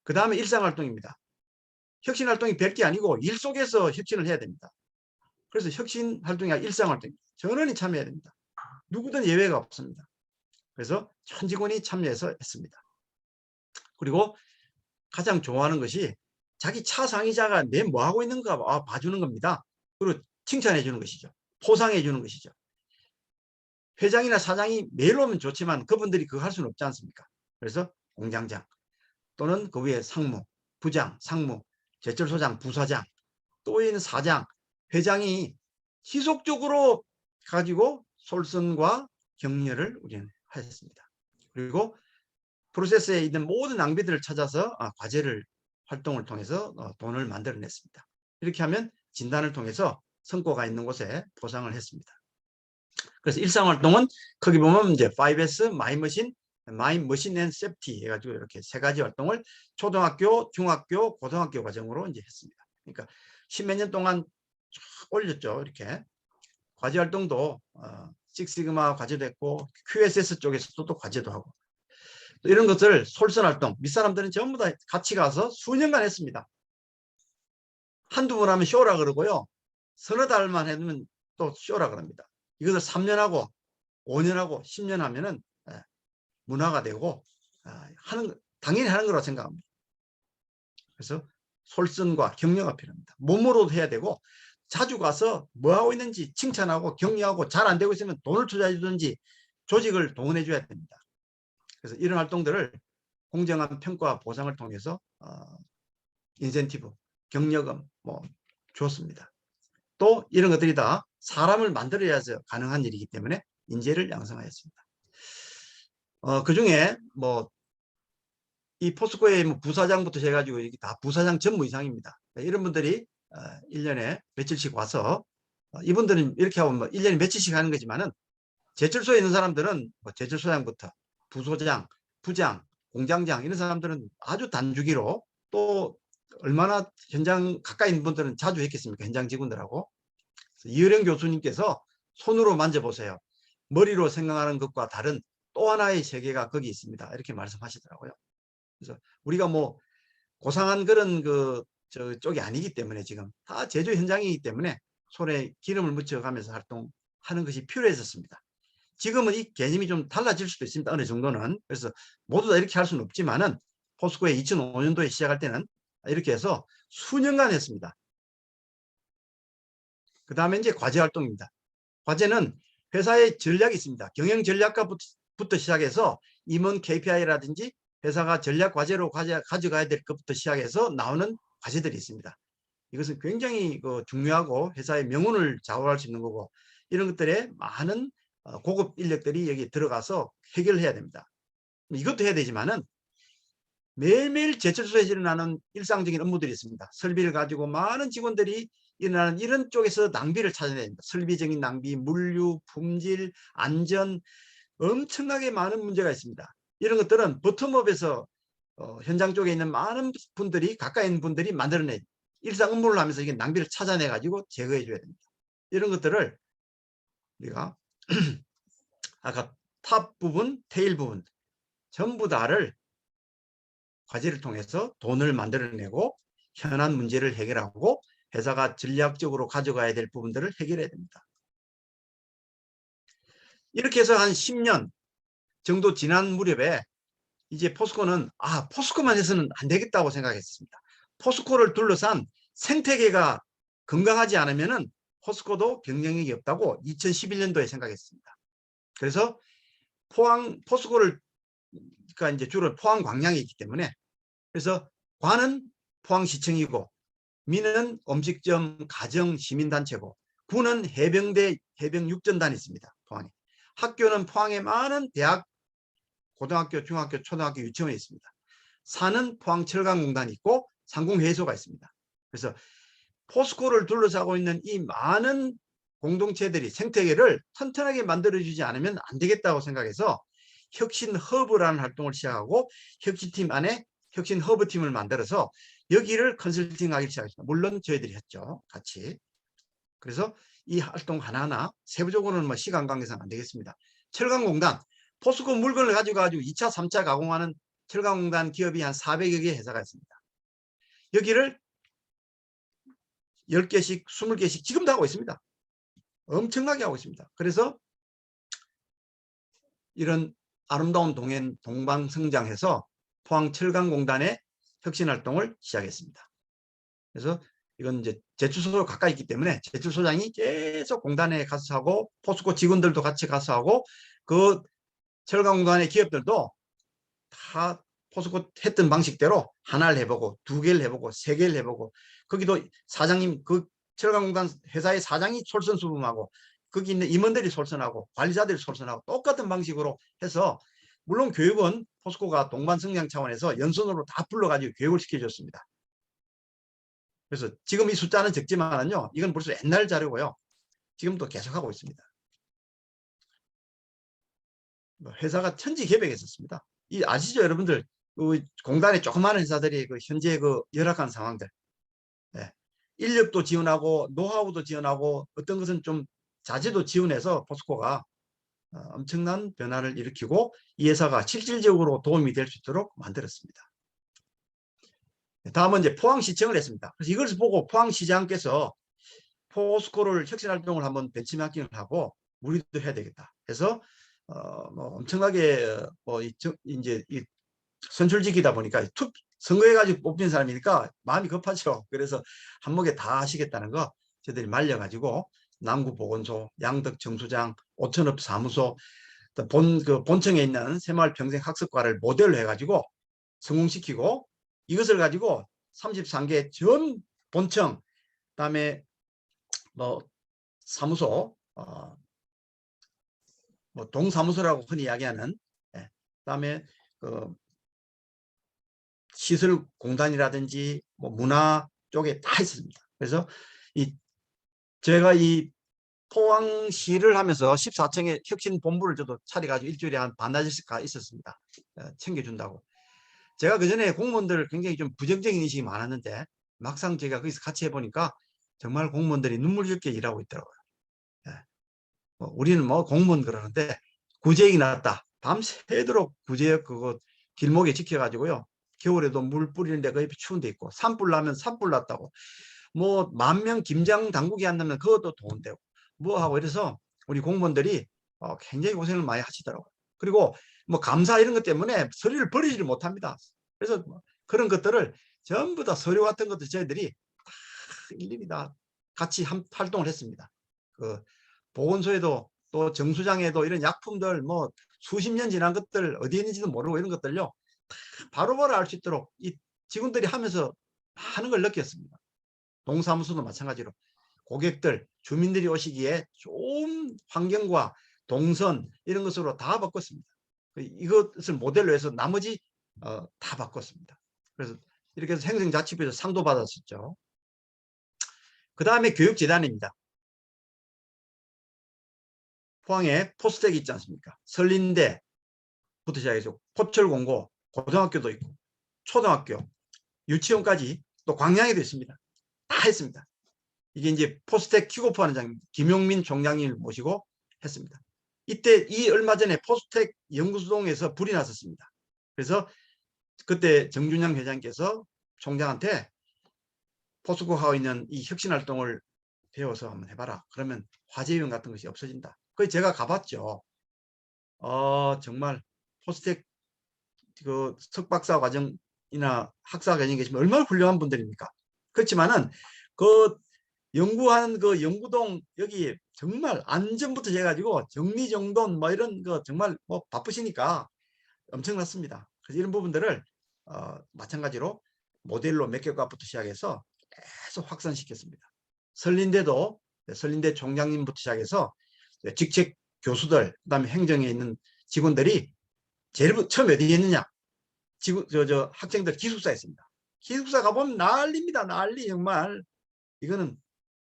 그 다음에 일상활동입니다. 혁신활동이 별 게 아니고 일 속에서 혁신을 해야 됩니다. 그래서 혁신활동이 아니라 일상활동입니다. 전원이 참여해야 됩니다. 누구든 예외가 없습니다. 그래서 전 직원이 참여해서 했습니다. 그리고 가장 좋아하는 것이 자기 차 상의자가 내 뭐하고 있는가 봐주는 겁니다. 그리고 칭찬해 주는 것이죠. 포상해 주는 것이죠. 회장이나 사장이 매일 오면 좋지만 그분들이 그거 할 수는 없지 않습니까? 그래서 공장장 또는 그 위에 상무, 부장, 상무, 제철소장, 부사장, 또 있는 사장, 회장이 지속적으로 가지고 솔선과 격려를 우리는 하였습니다. 그리고 프로세스에 있는 모든 낭비들을 찾아서 과제를 활동을 통해서 돈을 만들어냈습니다. 이렇게 하면 진단을 통해서 성과가 있는 곳에 보상을 했습니다. 그래서 일상활동은 거기 보면 이제 5S, 마이머신, 마이머신 앤 세프티 해가지고 이렇게 세 가지 활동을 초등학교, 중학교, 고등학교 과정으로 이제 했습니다. 그러니까 십몇 년 동안 쭉 올렸죠. 이렇게 과제 활동도 식시그마 과제도 했고 QSS 쪽에서도 또 과제도 하고, 이런 것을 솔선활동, 밑사람들은 전부 다 같이 가서 수년간 했습니다. 한두 번 하면 쇼라 그러고요. 서너 달만 해두면 또 쇼라 그럽니다. 이것을 3년하고 5년하고 10년 하면은 문화가 되고 당연히 하는 거라고 생각합니다. 그래서 솔선과 격려가 필요합니다. 몸으로도 해야 되고 자주 가서 뭐하고 있는지 칭찬하고 격려하고 잘 안 되고 있으면 돈을 투자해 주든지 조직을 동원해 줘야 됩니다. 그래서 이런 활동들을 공정한 평가와 보상을 통해서 인센티브, 격려금 뭐 줬습니다. 또 이런 것들이 다 사람을 만들어야지 가능한 일이기 때문에 인재를 양성하였습니다. 그중에 뭐 이 포스코의 뭐 부사장부터 해가지고 이게 다 부사장 전무 이상입니다. 이런 분들이 1년에 며칠씩 와서 이분들은 이렇게 하면 뭐 1년에 며칠씩 하는 거지만은 제철소에 있는 사람들은 뭐 제철소장부터 부소장, 부장, 공장장 이런 사람들은 아주 단주기로, 또 얼마나 현장 가까이 있는 분들은 자주 했겠습니까? 현장 직원들하고. 이효령 교수님께서 손으로 만져보세요. 머리로 생각하는 것과 다른 또 하나의 세계가 거기 있습니다. 이렇게 말씀하시더라고요. 그래서 우리가 뭐 고상한 그런 쪽이 아니기 때문에 지금 다 제조 현장이기 때문에 손에 기름을 묻혀가면서 활동하는 것이 필요했었습니다. 지금은 이 개념이 좀 달라질 수도 있습니다. 어느 정도는. 그래서 모두 다 이렇게 할 수는 없지만은 포스코에 2005년도에 시작할 때는 이렇게 해서 수년간 했습니다. 그 다음에 이제 과제 활동입니다. 과제는 회사의 전략이 있습니다. 경영 전략가부터 시작해서 임원 KPI라든지 회사가 전략 과제로 가져가야 될 것부터 시작해서 나오는 과제들이 있습니다. 이것은 굉장히 중요하고 회사의 명운을 좌우할 수 있는 거고, 이런 것들에 많은 고급 인력들이 여기 들어가서 해결해야 됩니다. 이것도 해야 되지만은 매일매일 제철소에서 일어나는 일상적인 업무들이 있습니다. 설비를 가지고 많은 직원들이 일어나는 이런 쪽에서 낭비를 찾아내야 됩니다. 설비적인 낭비, 물류, 품질, 안전, 엄청나게 많은 문제가 있습니다. 이런 것들은 버텀업에서 현장 쪽에 있는 많은 분들이, 가까이 있는 분들이 만들어내 일상 업무를 하면서 이게 낭비를 찾아내 가지고 제거해 줘야 됩니다. 이런 것들을 우리가 아까 탑 부분, 테일 부분 전부 다를 과제를 통해서 돈을 만들어내고 현안 문제를 해결하고 회사가 전략적으로 가져가야 될 부분들을 해결해야 됩니다. 이렇게 해서 한 10년 정도 지난 무렵에 이제 포스코는 포스코만 해서는 안 되겠다고 생각했습니다. 포스코를 둘러싼 생태계가 건강하지 않으면은 포스코도 경쟁력이 없다고 2011년도에 생각했습니다. 그래서 포스코를 그러니까 이제 주로 포항 광양에 있기 때문에, 그래서 관은 포항시청이고 민은 음식점, 가정, 시민단체고 군은 해병대, 해병육전단이 있습니다. 포항에. 학교는 포항에 많은 대학, 고등학교, 중학교, 초등학교, 유치원이 있습니다. 산은 포항철강공단이 있고 상공회의소가 있습니다. 그래서 포스코를 둘러싸고 있는 이 많은 공동체들이 생태계를 튼튼하게 만들어주지 않으면 안 되겠다고 생각해서 혁신 허브라는 활동을 시작하고 혁신팀 안에 혁신 허브팀을 만들어서 여기를 컨설팅하기 시작했습니다. 물론 저희들이 했죠. 같이. 그래서 이 활동 하나하나 세부적으로는 뭐 시간 관계상 안 되겠습니다. 철강공단, 포스코 물건을 가지고 2차, 3차 가공하는 철강공단 기업이 한 400여 개 회사가 있습니다. 여기를 10개씩, 20개씩 지금도 하고 있습니다. 엄청나게 하고 있습니다. 그래서 이런 아름다운 동행 동방성장해서 포항철강공단의 혁신활동을 시작했습니다. 그래서 이건 이제 제출소가 가까이 있기 때문에 제출소장이 계속 공단에 가서 하고 포스코 직원들도 같이 가서 하고 그 철강공단의 기업들도 다 포스코 했던 방식대로 하나를 해보고 2개를 해보고 3개를 해보고, 거기도 사장님, 그 철강공단 회사의 사장이 솔선수범하고 거기 있는 임원들이 솔선하고 관리자들이 솔선하고 똑같은 방식으로 해서, 물론 교육은 포스코가 동반성장 차원에서 연선으로 다 불러가지고 교육을 시켜줬습니다. 그래서 지금 이 숫자는 적지만요, 이건 벌써 옛날 자료고요. 지금도 계속하고 있습니다. 회사가 천지개벽했었습니다. 이 아시죠, 여러분들? 공단의 조그마한 회사들이 현재 열악한 상황들, 인력도 지원하고 노하우도 지원하고 어떤 것은 좀 자재도 지원해서 포스코가 엄청난 변화를 일으키고 이 회사가 실질적으로 도움이 될 수 있도록 만들었습니다. 다음은 이제 포항시청을 했습니다. 그래서 이걸 보고 포항시장께서 포스코를 혁신활동을 한번 벤치마킹을 하고 우리도 해야 되겠다 해서 뭐 엄청나게 이제 선출직이다 보니까 선거해가지고 뽑힌 사람이니까 마음이 급하죠. 그래서 한목에 다 하시겠다는 거 저희들이 말려가지고 남구보건소, 양덕정수장, 오천업 사무소, 본청에 있는 새마을평생학습과를 모델로 해가지고 성공시키고, 이것을 가지고 33개 전 본청, 그다음에 뭐 사무소, 뭐 동사무소라고 흔히 이야기하는, 그다음에 시설공단이라든지 뭐 문화 쪽에 다 있습니다. 그래서 제가 이 포항시를 하면서 14층에 혁신본부를 저도 차려가지고 일주일에 한 반나절씩 가 있었습니다. 챙겨준다고. 제가 그전에 공무원들 굉장히 좀 부정적인 인식이 많았는데 막상 제가 거기서 같이 해보니까 정말 공무원들이 눈물겹게 일하고 있더라고요. 우리는 뭐 공무원 그러는데 구제역이 나왔다. 밤새도록 구제역 그거 길목에 지켜가지고요. 겨울에도 물 뿌리는데 거의 추운 데 있고, 산불 나면 산불 났다고, 뭐 10,000명 김장 당국이 안 나면 그것도 돈 되고 뭐 하고, 이래서 우리 공무원들이 굉장히 고생을 많이 하시더라고요. 그리고 뭐 감사 이런 것 때문에 서류를 버리지를 못합니다. 그래서 뭐 그런 것들을 전부 다 서류 같은 것도 저희들이 다 일일이 다 같이 활동을 했습니다. 그 보건소에도 또 정수장에도 이런 약품들 뭐 수십 년 지난 것들 어디에 있는지도 모르고 이런 것들요 바로바로 알 수 있도록 이 직원들이 하면서 많은 걸 느꼈습니다. 동사무소도 마찬가지로 고객들, 주민들이 오시기에 좋은 환경과 동선 이런 것으로 다 바꿨습니다. 이것을 모델로 해서 나머지 다 바꿨습니다. 그래서 이렇게 해서 행정자치부에서 상도 받았었죠. 그 다음에 교육재단입니다. 포항에 포스텍이 있지 않습니까? 설린대부터 시작해서 포철공고, 고등학교도 있고 초등학교, 유치원까지 또 광양에도 있습니다. 다 했습니다. 이게 이제 포스텍 킥오프 하는 장 김용민 총장님을 모시고 했습니다. 이때 얼마 전에 포스텍 연구소동에서 불이 났었습니다. 그래서 그때 정준영 회장께서 총장한테 포스코 하고 있는 이 혁신활동을 배워서 한번 해봐라. 그러면 화재 위험 같은 것이 없어진다. 그래서 제가 가봤죠. 정말 포스텍 그 석박사 과정이나 학사 과정에 계시면 얼마나 훌륭한 분들입니까? 그렇지만은 그 연구하는 그 연구동 여기 정말 안전부터 해가지고 정리정돈 뭐 이런 거 정말 뭐 바쁘시니까 엄청났습니다. 그래서 이런 부분들을 마찬가지로 모델로 몇 개과부터 시작해서 계속 확산시켰습니다. 설린대도 설린대 총장님부터 시작해서 직책 교수들 그다음에 행정에 있는 직원들이 제일 처음 어디에 있느냐 학생들 기숙사에 있습니다. 기숙사 가보면 난리입니다. 난리 정말. 이거는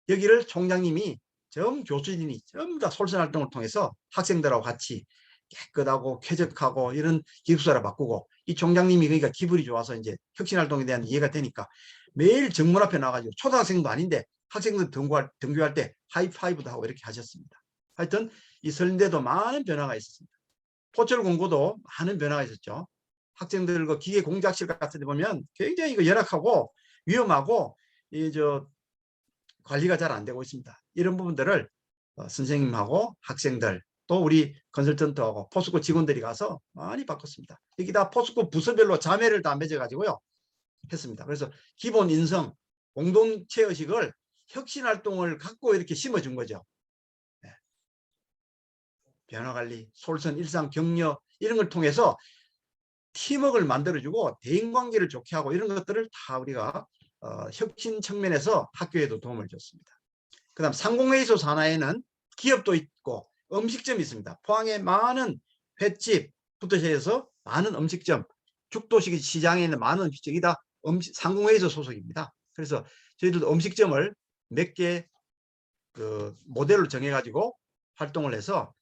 여기를 총장님이 전 교수진이 전부 다 솔선활동을 통해서 학생들하고 같이 깨끗하고 쾌적하고 이런 기숙사를 바꾸고 이 총장님이 그러니까 기분이 좋아서 이제 혁신활동에 대한 이해가 되니까 매일 정문 앞에 나가지고 초등학생도 아닌데 학생들 등교할 때 하이파이브도 하고 이렇게 하셨습니다. 하여튼 이 설린대도 많은 변화가 있었습니다. 포철공고도 많은 변화가 있었죠. 학생들과 기계 공작실 같은 데 보면 굉장히 열악하고 위험하고 관리가 잘 안 되고 있습니다. 이런 부분들을 선생님하고 학생들 또 우리 컨설턴트하고 포스코 직원들이 가서 많이 바꿨습니다. 여기다 포스코 부서별로 자매를 다 맺어가지고요 했습니다. 그래서 기본 인성 공동체 의식을 혁신활동을 갖고 이렇게 심어준 거죠. 네. 변화관리, 솔선, 일상, 격려 이런 걸 통해서 팀워크를 만들어주고 대인관계를 좋게 하고 이런 것들을 다 우리가 혁신 측면에서 학교에도 도움을 줬습니다. 그 다음 상공회의소 산하에는 기업도 있고 음식점이 있습니다. 포항에 많은 횟집부터 해서 많은 음식점, 죽도식 시장에 있는 많은 음식점이 다 상공회의소 소속입니다. 그래서 저희들도 음식점을 몇 개 그 모델로 정해가지고 활동을 해서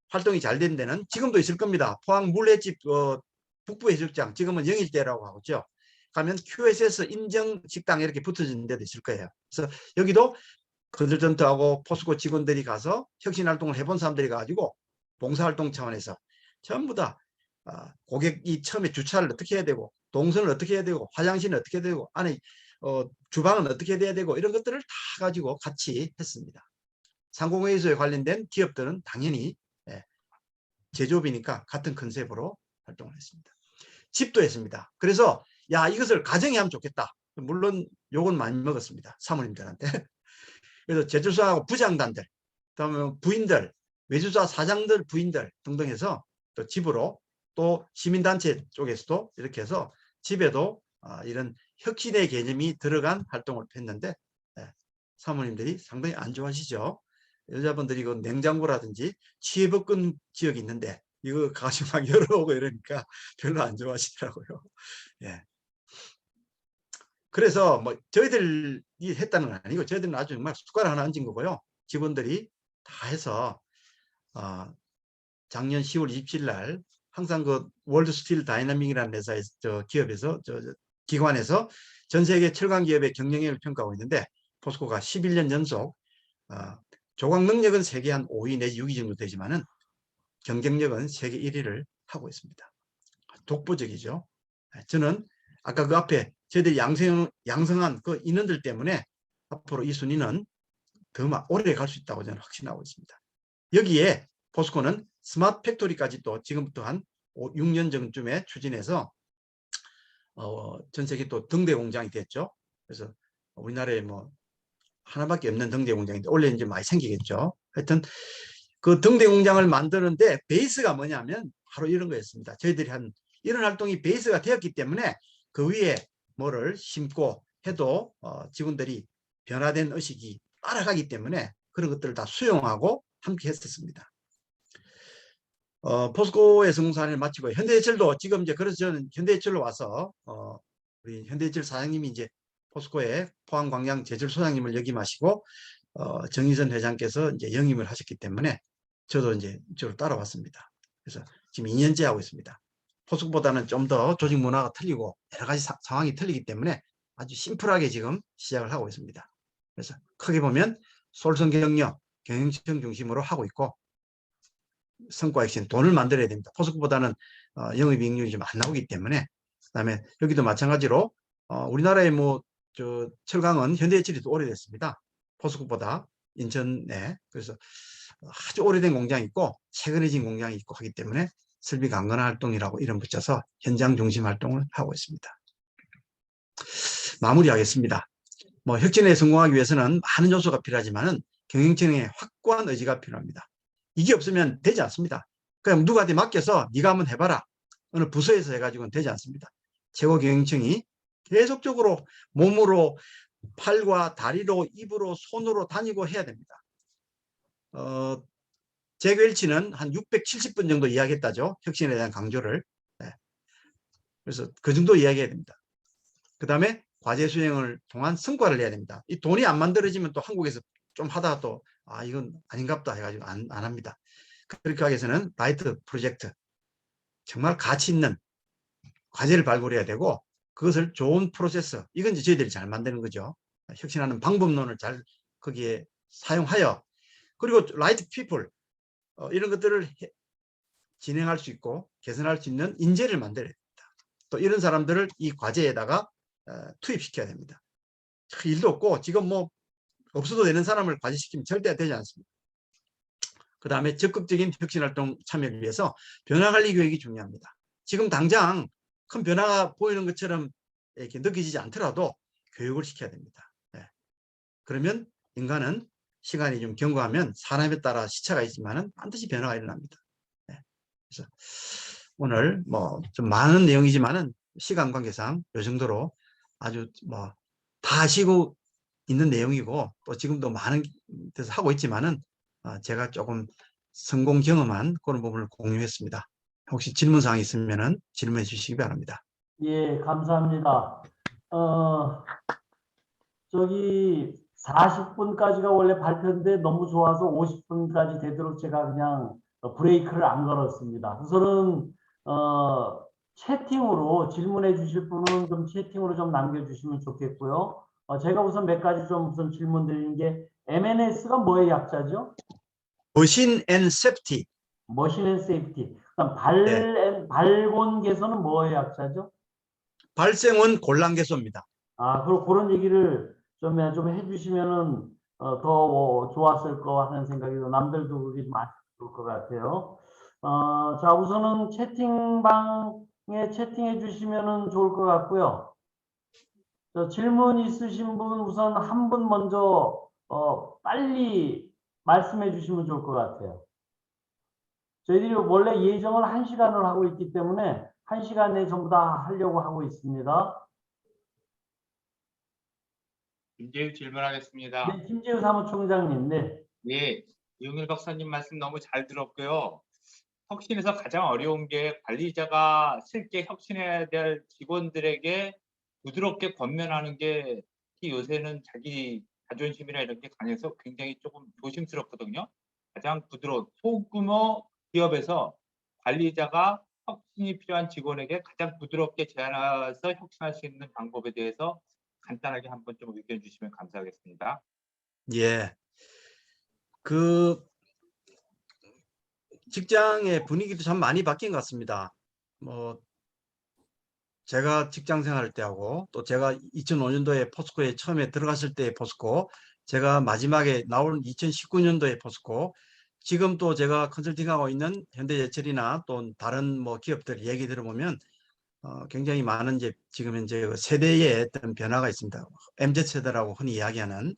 활동이 잘 된 데는 지금도 있을 겁니다. 포항 물횟집 북부해수욕장 지금은 영일대라고 하고죠. 가면 QSS 인정 식당 이렇게 붙어진 데도 있을 거예요. 그래서 여기도 컨설턴트하고 포스코 직원들이 가서 혁신활동을 해본 사람들이 가지고 봉사활동 차원에서 전부 다 고객이 처음에 주차를 어떻게 해야 되고 동선을 어떻게 해야 되고 화장실은 어떻게 해야 되고 안에 주방은 어떻게 돼야 되고 이런 것들을 다 가지고 같이 했습니다. 상공회의소에 관련된 기업들은 당연히 제조업이니까 같은 컨셉으로 활동을 했습니다. 집도 했습니다. 그래서 야 이것을 가정에 하면 좋겠다. 물론 욕은 많이 먹었습니다. 사모님들한테. 그래서 제조사하고 부장단들, 그다음에 부인들, 외주사 사장들, 부인들 등등 해서 또 집으로 또 시민단체 쪽에서도 이렇게 해서 집에도 이런 혁신의 개념이 들어간 활동을 했는데 사모님들이 상당히 안 좋아하시죠. 여자분들이 그 냉장고라든지 취해복근 지역이 있는데 이거 가지고 막 열어오고 이러니까 별로 안 좋아하시더라고요. 예. 그래서 뭐 저희들이 했다는 건 아니고 저희들은 아주 정말 숟가락 하나 얹은 거고요. 직원들이 다 해서 작년 10월 27일 날 항상 그 월드 스틸 다이나믹이라는 회사에서 기업에서 기관에서 전 세계 철강 기업의 경쟁력을 평가하고 있는데 포스코가 11년 연속 조각 능력은 세계 한 5위 내지 6위 정도 되지만은 경쟁력은 세계 1위를 하고 있습니다. 독보적이죠. 저는 아까 그 앞에 저희들이 양성한 그 인원들 때문에 앞으로 이 순위는 더 오래 갈 수 있다고 저는 확신하고 있습니다. 여기에 포스코는 스마트 팩토리까지 또 지금부터 한 6년 전쯤에 추진해서 전 세계 또 등대 공장이 됐죠. 그래서 우리나라에 뭐 하나밖에 없는 등대 공장인데 원래 이제 많이 생기겠죠. 하여튼 그 등대 공장을 만드는데 베이스가 뭐냐면 바로 이런 거였습니다. 저희들이 한 이런 활동이 베이스가 되었기 때문에 그 위에 뭐를 심고 해도 직원들이 변화된 의식이 따라가기 때문에 그런 것들을 다 수용하고 함께 했었습니다. 포스코의 성공사를 마치고 현대제철도 지금 이제 그래서 저는 현대제철로 와서 우리 현대제철 사장님이 이제 포스코의 포항광양 제철소장님을 역임하시고 정의선 회장께서 이제 영임을 하셨기 때문에 저도 이제 이쪽으로 따라왔습니다. 그래서 지금 2년째 하고 있습니다. 포스코보다는 좀 더 조직 문화가 틀리고 여러 가지 상황이 틀리기 때문에 아주 심플하게 지금 시작을 하고 있습니다. 그래서 크게 보면 솔선 경력, 경영청 중심으로 하고 있고 성과 액션 돈을 만들어야 됩니다. 포스코보다는 영업이익률이 좀 안 나오기 때문에 그다음에 여기도 마찬가지로 우리나라의 뭐 저 철강은 현대제철이 더 오래됐습니다. 포스코보다 인천에 그래서 아주 오래된 공장이 있고 최근에 진 공장이 있고 하기 때문에 설비 강건화 활동이라고 이름 붙여서 현장 중심 활동을 하고 있습니다. 마무리하겠습니다. 뭐 혁신에 성공하기 위해서는 많은 요소가 필요하지만은 경영진의 확고한 의지가 필요합니다. 이게 없으면 되지 않습니다. 그냥 누구한테 맡겨서 네가 한번 해봐라. 어느 부서에서 해가지고는 되지 않습니다. 최고 경영층이 계속적으로 몸으로 팔과 다리로 입으로 손으로 다니고 해야 됩니다. 재교일치는 한 670분 정도 이야기했다죠. 혁신에 대한 강조를. 네. 그래서 그 정도 이야기해야 됩니다. 그 다음에 과제 수행을 통한 성과를 내야 됩니다. 이 돈이 안 만들어지면 또 한국에서 좀 하다가 또 이건 아닌갑다 해가지고 안 합니다. 그렇게 하기 위해서는 라이트 프로젝트 정말 가치 있는 과제를 발굴해야 되고 그것을 좋은 프로세스 이건 이제 저희들이 잘 만드는 거죠. 혁신하는 방법론을 잘 거기에 사용하여 그리고 라이트 피플 이런 것들을 진행할 수 있고 개선할 수 있는 인재를 만들어야 됩니다. 또 이런 사람들을 이 과제에다가 투입시켜야 됩니다. 일도 없고 지금 뭐 없어도 되는 사람을 과제시키면 절대 되지 않습니다. 그 다음에 적극적인 혁신활동 참여를 위해서 변화관리 교육이 중요합니다. 지금 당장 큰 변화가 보이는 것처럼 이렇게 느껴지지 않더라도 교육을 시켜야 됩니다. 네. 그러면 인간은 시간이 좀 경과하면 사람에 따라 시차가 있지만은 반드시 변화가 일어납니다. 네. 그래서 오늘 뭐 좀 많은 내용이지만은 시간 관계상 이 정도로 아주 뭐 다 아시고 있는 내용이고 또 지금도 많은 데서 하고 있지만은 제가 조금 성공 경험한 그런 부분을 공유했습니다. 혹시 질문 사항이 있으면은 질문해 주시기 바랍니다. 예, 감사합니다. 저기 40분까지가 원래 발표인데 너무 좋아서 50분까지 되도록 제가 그냥 브레이크를 안 걸었습니다. 우선은 채팅으로 질문해 주실 분은 좀 채팅으로 좀 남겨주시면 좋겠고요. 제가 우선 몇 가지 좀 우선 질문 드리는 게 MNS가 뭐의 약자죠? 머신 앤 세프티. 머신 앤 세이프티. 그다음 네. 발곤 개선은 뭐의 약자죠? 발생은 곤란 개소입니다. 그리고 그런 얘기를 좀 해주시면은 더 좋았을 거 하는 생각이 남들도 그게 많이 들 것 같아요. 자, 우선은 채팅방에 채팅해 주시면은 좋을 것 같고요. 질문 있으신 분 우선 한 분 먼저 빨리 말씀해 주시면 좋을 것 같아요. 저희들이 원래 예정을 1시간을 하고 있기 때문에 1시간 내에 전부 다 하려고 하고 있습니다. 김재우 질문하겠습니다. 네, 김재우 사무총장님. 네. 예, 이용일 박사님 말씀 너무 잘 들었고요. 혁신에서 가장 어려운 게 관리자가 실제 혁신해야 될 직원들에게 부드럽게 권면하는 게 특히 요새는 자기 자존심이나 이런 게 강해서 굉장히 조금 조심스럽거든요. 가장 부드러운 소규모 기업에서 관리자가 혁신이 필요한 직원에게 가장 부드럽게 제안해서 혁신할 수 있는 방법에 대해서 간단하게 한번 좀 의견 주시면 감사하겠습니다. 예. 그 직장의 분위기도 참 많이 바뀐 것 같습니다. 뭐 제가 직장 생활할 때하고 또 제가 2005년도에 포스코에 처음에 들어갔을 때의 포스코, 제가 마지막에 나온 2019년도에 포스코, 지금 또 제가 컨설팅하고 있는 현대제철이나 또 다른 뭐 기업들 얘기 들어보면 굉장히 많은 이제 지금 현재 그 세대의 어떤 변화가 있습니다. MZ세대라고 흔히 이야기하는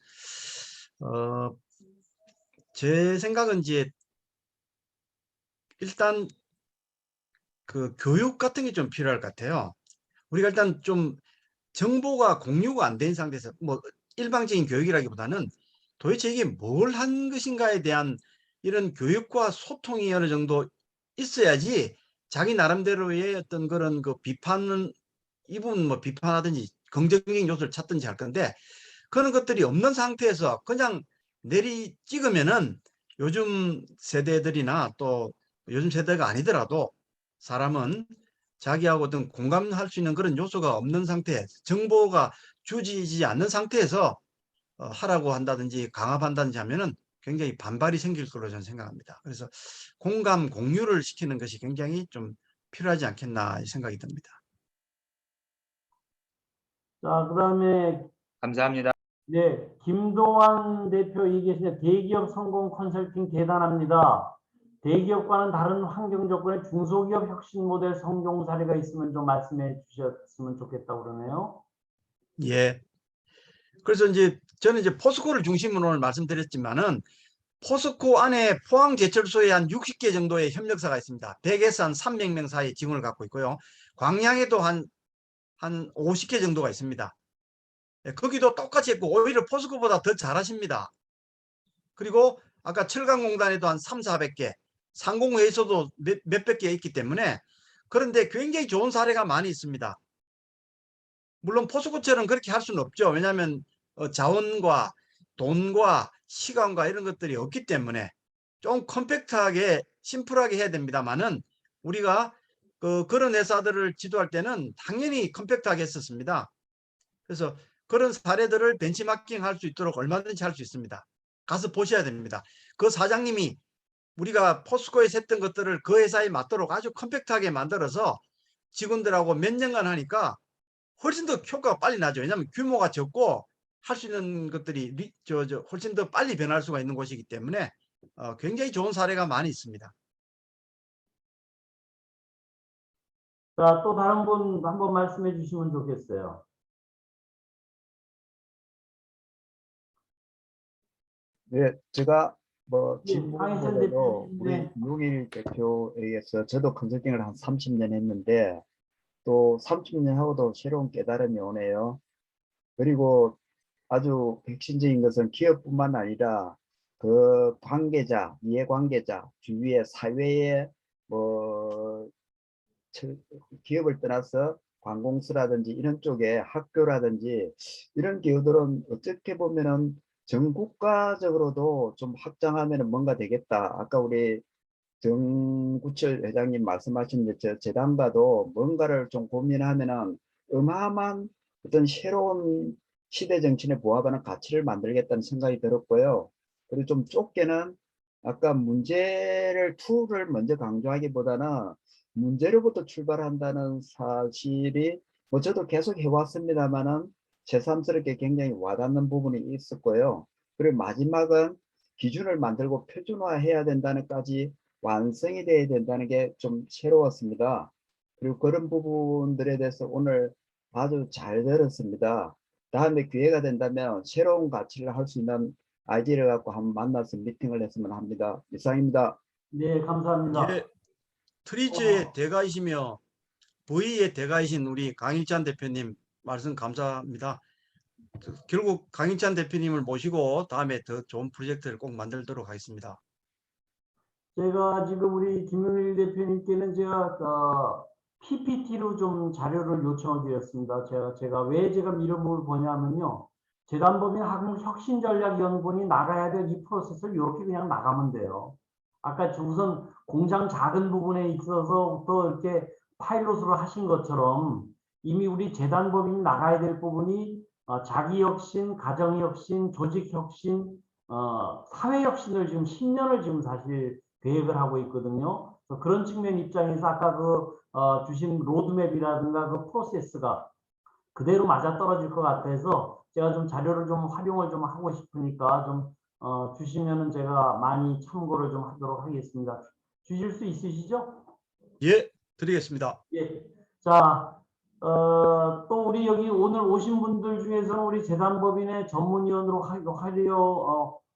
제 생각은 이제 일단 그 교육 같은 게 좀 필요할 것 같아요. 우리가 일단 좀 정보가 공유가 안 된 상태에서 뭐 일방적인 교육이라기보다는 도대체 이게 뭘 한 것인가에 대한 이런 교육과 소통이 어느 정도 있어야지 자기 나름대로의 어떤 그런 그 비판은 이분 뭐 비판하든지 긍정적인 요소를 찾든지 할 건데 그런 것들이 없는 상태에서 그냥 내리 찍으면은 요즘 세대들이나 또 요즘 세대가 아니더라도 사람은 자기하고 어떤 공감할 수 있는 그런 요소가 없는 상태, 정보가 주어지지 않는 상태에서 하라고 한다든지 강압한다든지 하면은 굉장히 반발이 생길 걸로 저는 생각합니다. 그래서 공감, 공유를 시키는 것이 굉장히 좀 필요하지 않겠나 생각이 듭니다. 자, 그다음에 감사합니다. 네, 김동완 대표 이 계신데 대기업 성공 컨설팅 대단합니다. 대기업과는 다른 환경 조건의 중소기업 혁신 모델 성공 사례가 있으면 좀 말씀해 주셨으면 좋겠다고 그러네요. 예. 그래서 이제 저는 이제 포스코를 중심으로 오늘 말씀드렸지만은 포스코 안에 포항제철소에 한 60개 정도의 협력사가 있습니다. 100에서 한 300명 사이 직원을 갖고 있고요. 광양에도 한 50개 정도가 있습니다. 거기도 똑같이 했고 오히려 포스코보다 더 잘하십니다. 그리고 아까 철강공단에도 한 300~400개, 상공회의소도 몇백 개 있기 때문에 그런데 굉장히 좋은 사례가 많이 있습니다. 물론 포스코처럼 그렇게 할 수는 없죠. 왜냐하면 자원과 돈과 시간과 이런 것들이 없기 때문에 좀 컴팩트하게 심플하게 해야 됩니다만은 우리가 그런 회사들을 지도할 때는 당연히 컴팩트하게 했었습니다. 그래서 그런 사례들을 벤치마킹 할 수 있도록 얼마든지 할 수 있습니다. 가서 보셔야 됩니다. 그 사장님이 우리가 포스코에서 했던 것들을 그 회사에 맞도록 아주 컴팩트하게 만들어서 직원들하고 몇 년간 하니까 훨씬 더 효과가 빨리 나죠. 왜냐하면 규모가 적고 할 수 있는 것들이 훨씬 더 빨리 변할 수가 있는 곳이기 때문에 굉장히 좋은 사례가 많이 있습니다. 자, 또 다른 분 한번 말씀해 주시면 좋겠어요. 네, 제가 뭐 예, 강희선 질문보다도 대표님, 우리 네. 이용일 대표에 의해서 저도 컨설팅을 한 30년 했는데 또 30년 하고도 새로운 깨달음이 오네요. 그리고 아주 핵심적인 것은 기업뿐만 아니라 그 관계자, 이해관계자, 주위의 사회의 뭐 기업을 떠나서 관공서라든지 이런 쪽에 학교라든지 이런 기업들은 어떻게 보면은 전국가적으로도 좀 확장하면 뭔가 되겠다. 아까 우리 정구철 회장님 말씀하신 재단과도 뭔가를 좀 고민하면은 어마어마한 어떤 새로운 시대 정신에 부합하는 가치를 만들겠다는 생각이 들었고요. 그리고 좀 좁게는 아까 문제를 툴을 먼저 강조하기보다는 문제로부터 출발한다는 사실이 뭐 저도 계속 해왔습니다만은 새삼스럽게 굉장히 와닿는 부분이 있었고요. 그리고 마지막은 기준을 만들고 표준화해야 된다는까지 완성이 돼야 된다는 게 좀 새로웠습니다. 그리고 그런 부분들에 대해서 오늘 아주 잘 들었습니다. 다음에 기회가 된다면 새로운 가치를 할 수 있는 아이디어를 갖고 한번 만나서 미팅을 했으면 합니다. 이상입니다. 네, 감사합니다. 예, 트리츠의 대가이시며 V의 대가이신 우리 강일찬 대표님 말씀 감사합니다. 결국 강일찬 대표님을 모시고 다음에 더 좋은 프로젝트를 꼭 만들도록 하겠습니다. 제가 지금 우리 김용일 대표님께는 제가 PPT로 좀 자료를 요청을 드렸습니다. 제가 왜 제가 이름을 보냐면요. 재단법인 한국혁신전략연구원이 나가야 될 이 프로세스를 이렇게 그냥 나가면 돼요. 아까 우선 공장 작은 부분에 있어서부터 이렇게 파일럿으로 하신 것처럼 이미 우리 재단법인이 나가야 될 부분이 자기혁신, 가정혁신, 조직혁신, 사회혁신을 지금 10년을 지금 사실 계획을 하고 있거든요. 그런 측면 입장에서 아까 주신 로드맵이라든가 그 프로세스가 그대로 맞아떨어질 것 같아서 제가 좀 자료를 좀 활용을 좀 하고 싶으니까 좀 주시면은 제가 많이 참고를 좀 하도록 하겠습니다. 주실 수 있으시죠? 예, 드리겠습니다. 예. 자, 또 우리 여기 오늘 오신 분들 중에서는 우리 재단법인의 전문위원으로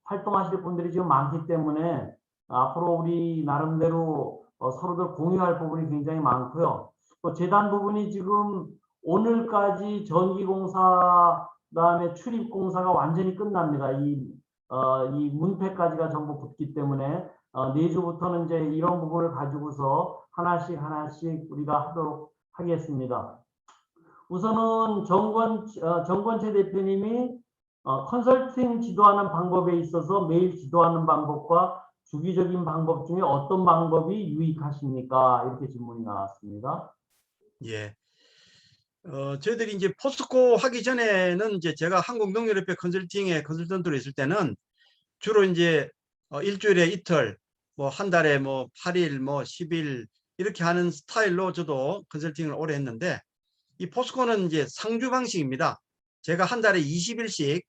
활동하실 분들이 지금 많기 때문에 앞으로 우리 나름대로 서로들 공유할 부분이 굉장히 많고요. 또 재단 부분이 지금 오늘까지 전기공사 그다음에 출입공사가 완전히 끝납니다. 이 문패까지가 전부 붙기 때문에 내주부터는 이제 이런 부분을 가지고서 하나씩 우리가 하도록 하겠습니다. 우선은 정권채 대표님이 컨설팅 지도하는 방법에 있어서 매일 지도하는 방법과 주기적인 방법 중에 어떤 방법이 유익하십니까? 이렇게 질문이 나왔습니다. 예. 저희들이 이제 포스코 하기 전에는 이제 제가 한국농협협회 컨설팅에 컨설턴트로 있을 때는 주로 이제 일주일에 이틀, 뭐 한 달에 뭐 8일, 뭐 10일 이렇게 하는 스타일로 저도 컨설팅을 오래 했는데, 이 포스코는 이제 상주 방식입니다. 제가 한 달에 20일씩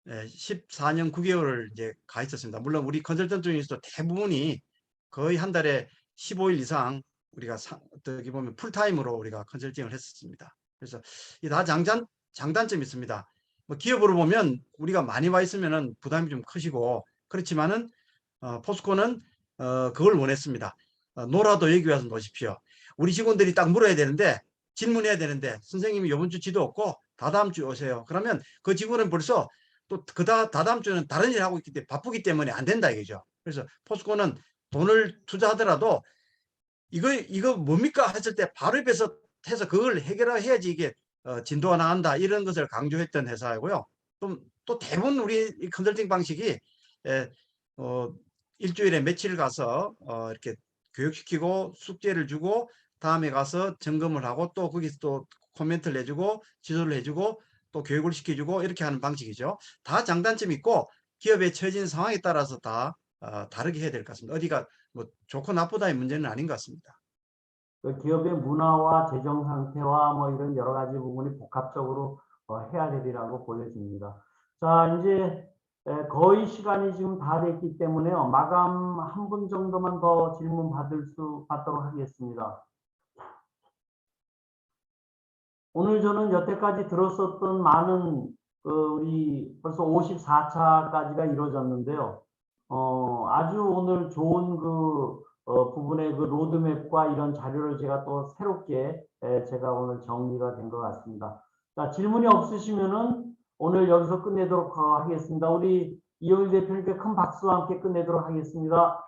14년 9개월을 이제 가 있었습니다. 물론 우리 컨설턴트 중에서도 대부분이 거의 한 달에 15일 이상 우리가 어떻게 보면 풀타임으로 우리가 컨설팅을 했었습니다. 그래서 이 다 장단점이 있습니다. 뭐 기업으로 보면 우리가 많이 와 있으면은 부담이 좀 크시고, 그렇지만은 포스코는 그걸 원했습니다. 놀아도 여기 와서 노십시오. 우리 직원들이 딱 물어야 되는데, 질문해야 되는데, 선생님이 이번 주 지도 없고 다다음 주 오세요. 그러면 그 직원은 벌써 또 다다음 주는 다른 일 하고 있기 때문에 바쁘기 때문에 안 된다 이거죠. 그래서 포스코는 돈을 투자하더라도 이거 뭡니까 했을 때 바로 옆에서 해서 그걸 해결해야지 이게 진도가 나간다, 이런 것을 강조했던 회사이고요. 또 대부분 우리 이 컨설팅 방식이 일주일에 며칠 가서 이렇게 교육시키고 숙제를 주고 다음에 가서 점검을 하고 또 거기서 또 코멘트를 해주고 지도를 해주고 또 교육을 시켜주고 이렇게 하는 방식이죠. 다 장단점이 있고 기업에 처해진 상황에 따라서 다 다르게 해야 될 것 같습니다. 어디가 뭐 좋고 나쁘다의 문제는 아닌 것 같습니다. 그 기업의 문화와 재정 상태와 뭐 이런 여러 가지 부분이 복합적으로 해야 되리라고 보여집니다. 자, 이제 거의 시간이 지금 다 됐기 때문에요. 마감 한 분 정도만 더 질문 받도록 하겠습니다. 오늘 저는 여태까지 들었었던 많은 우리 벌써 54차까지가 이루어졌는데요. 아주 오늘 좋은 부분의 그 로드맵과 이런 자료를 제가 또 새롭게 제가 오늘 정리가 된 것 같습니다. 자, 질문이 없으시면은 오늘 여기서 끝내도록 하겠습니다. 우리 이용일 대표님께 큰 박수와 함께 끝내도록 하겠습니다.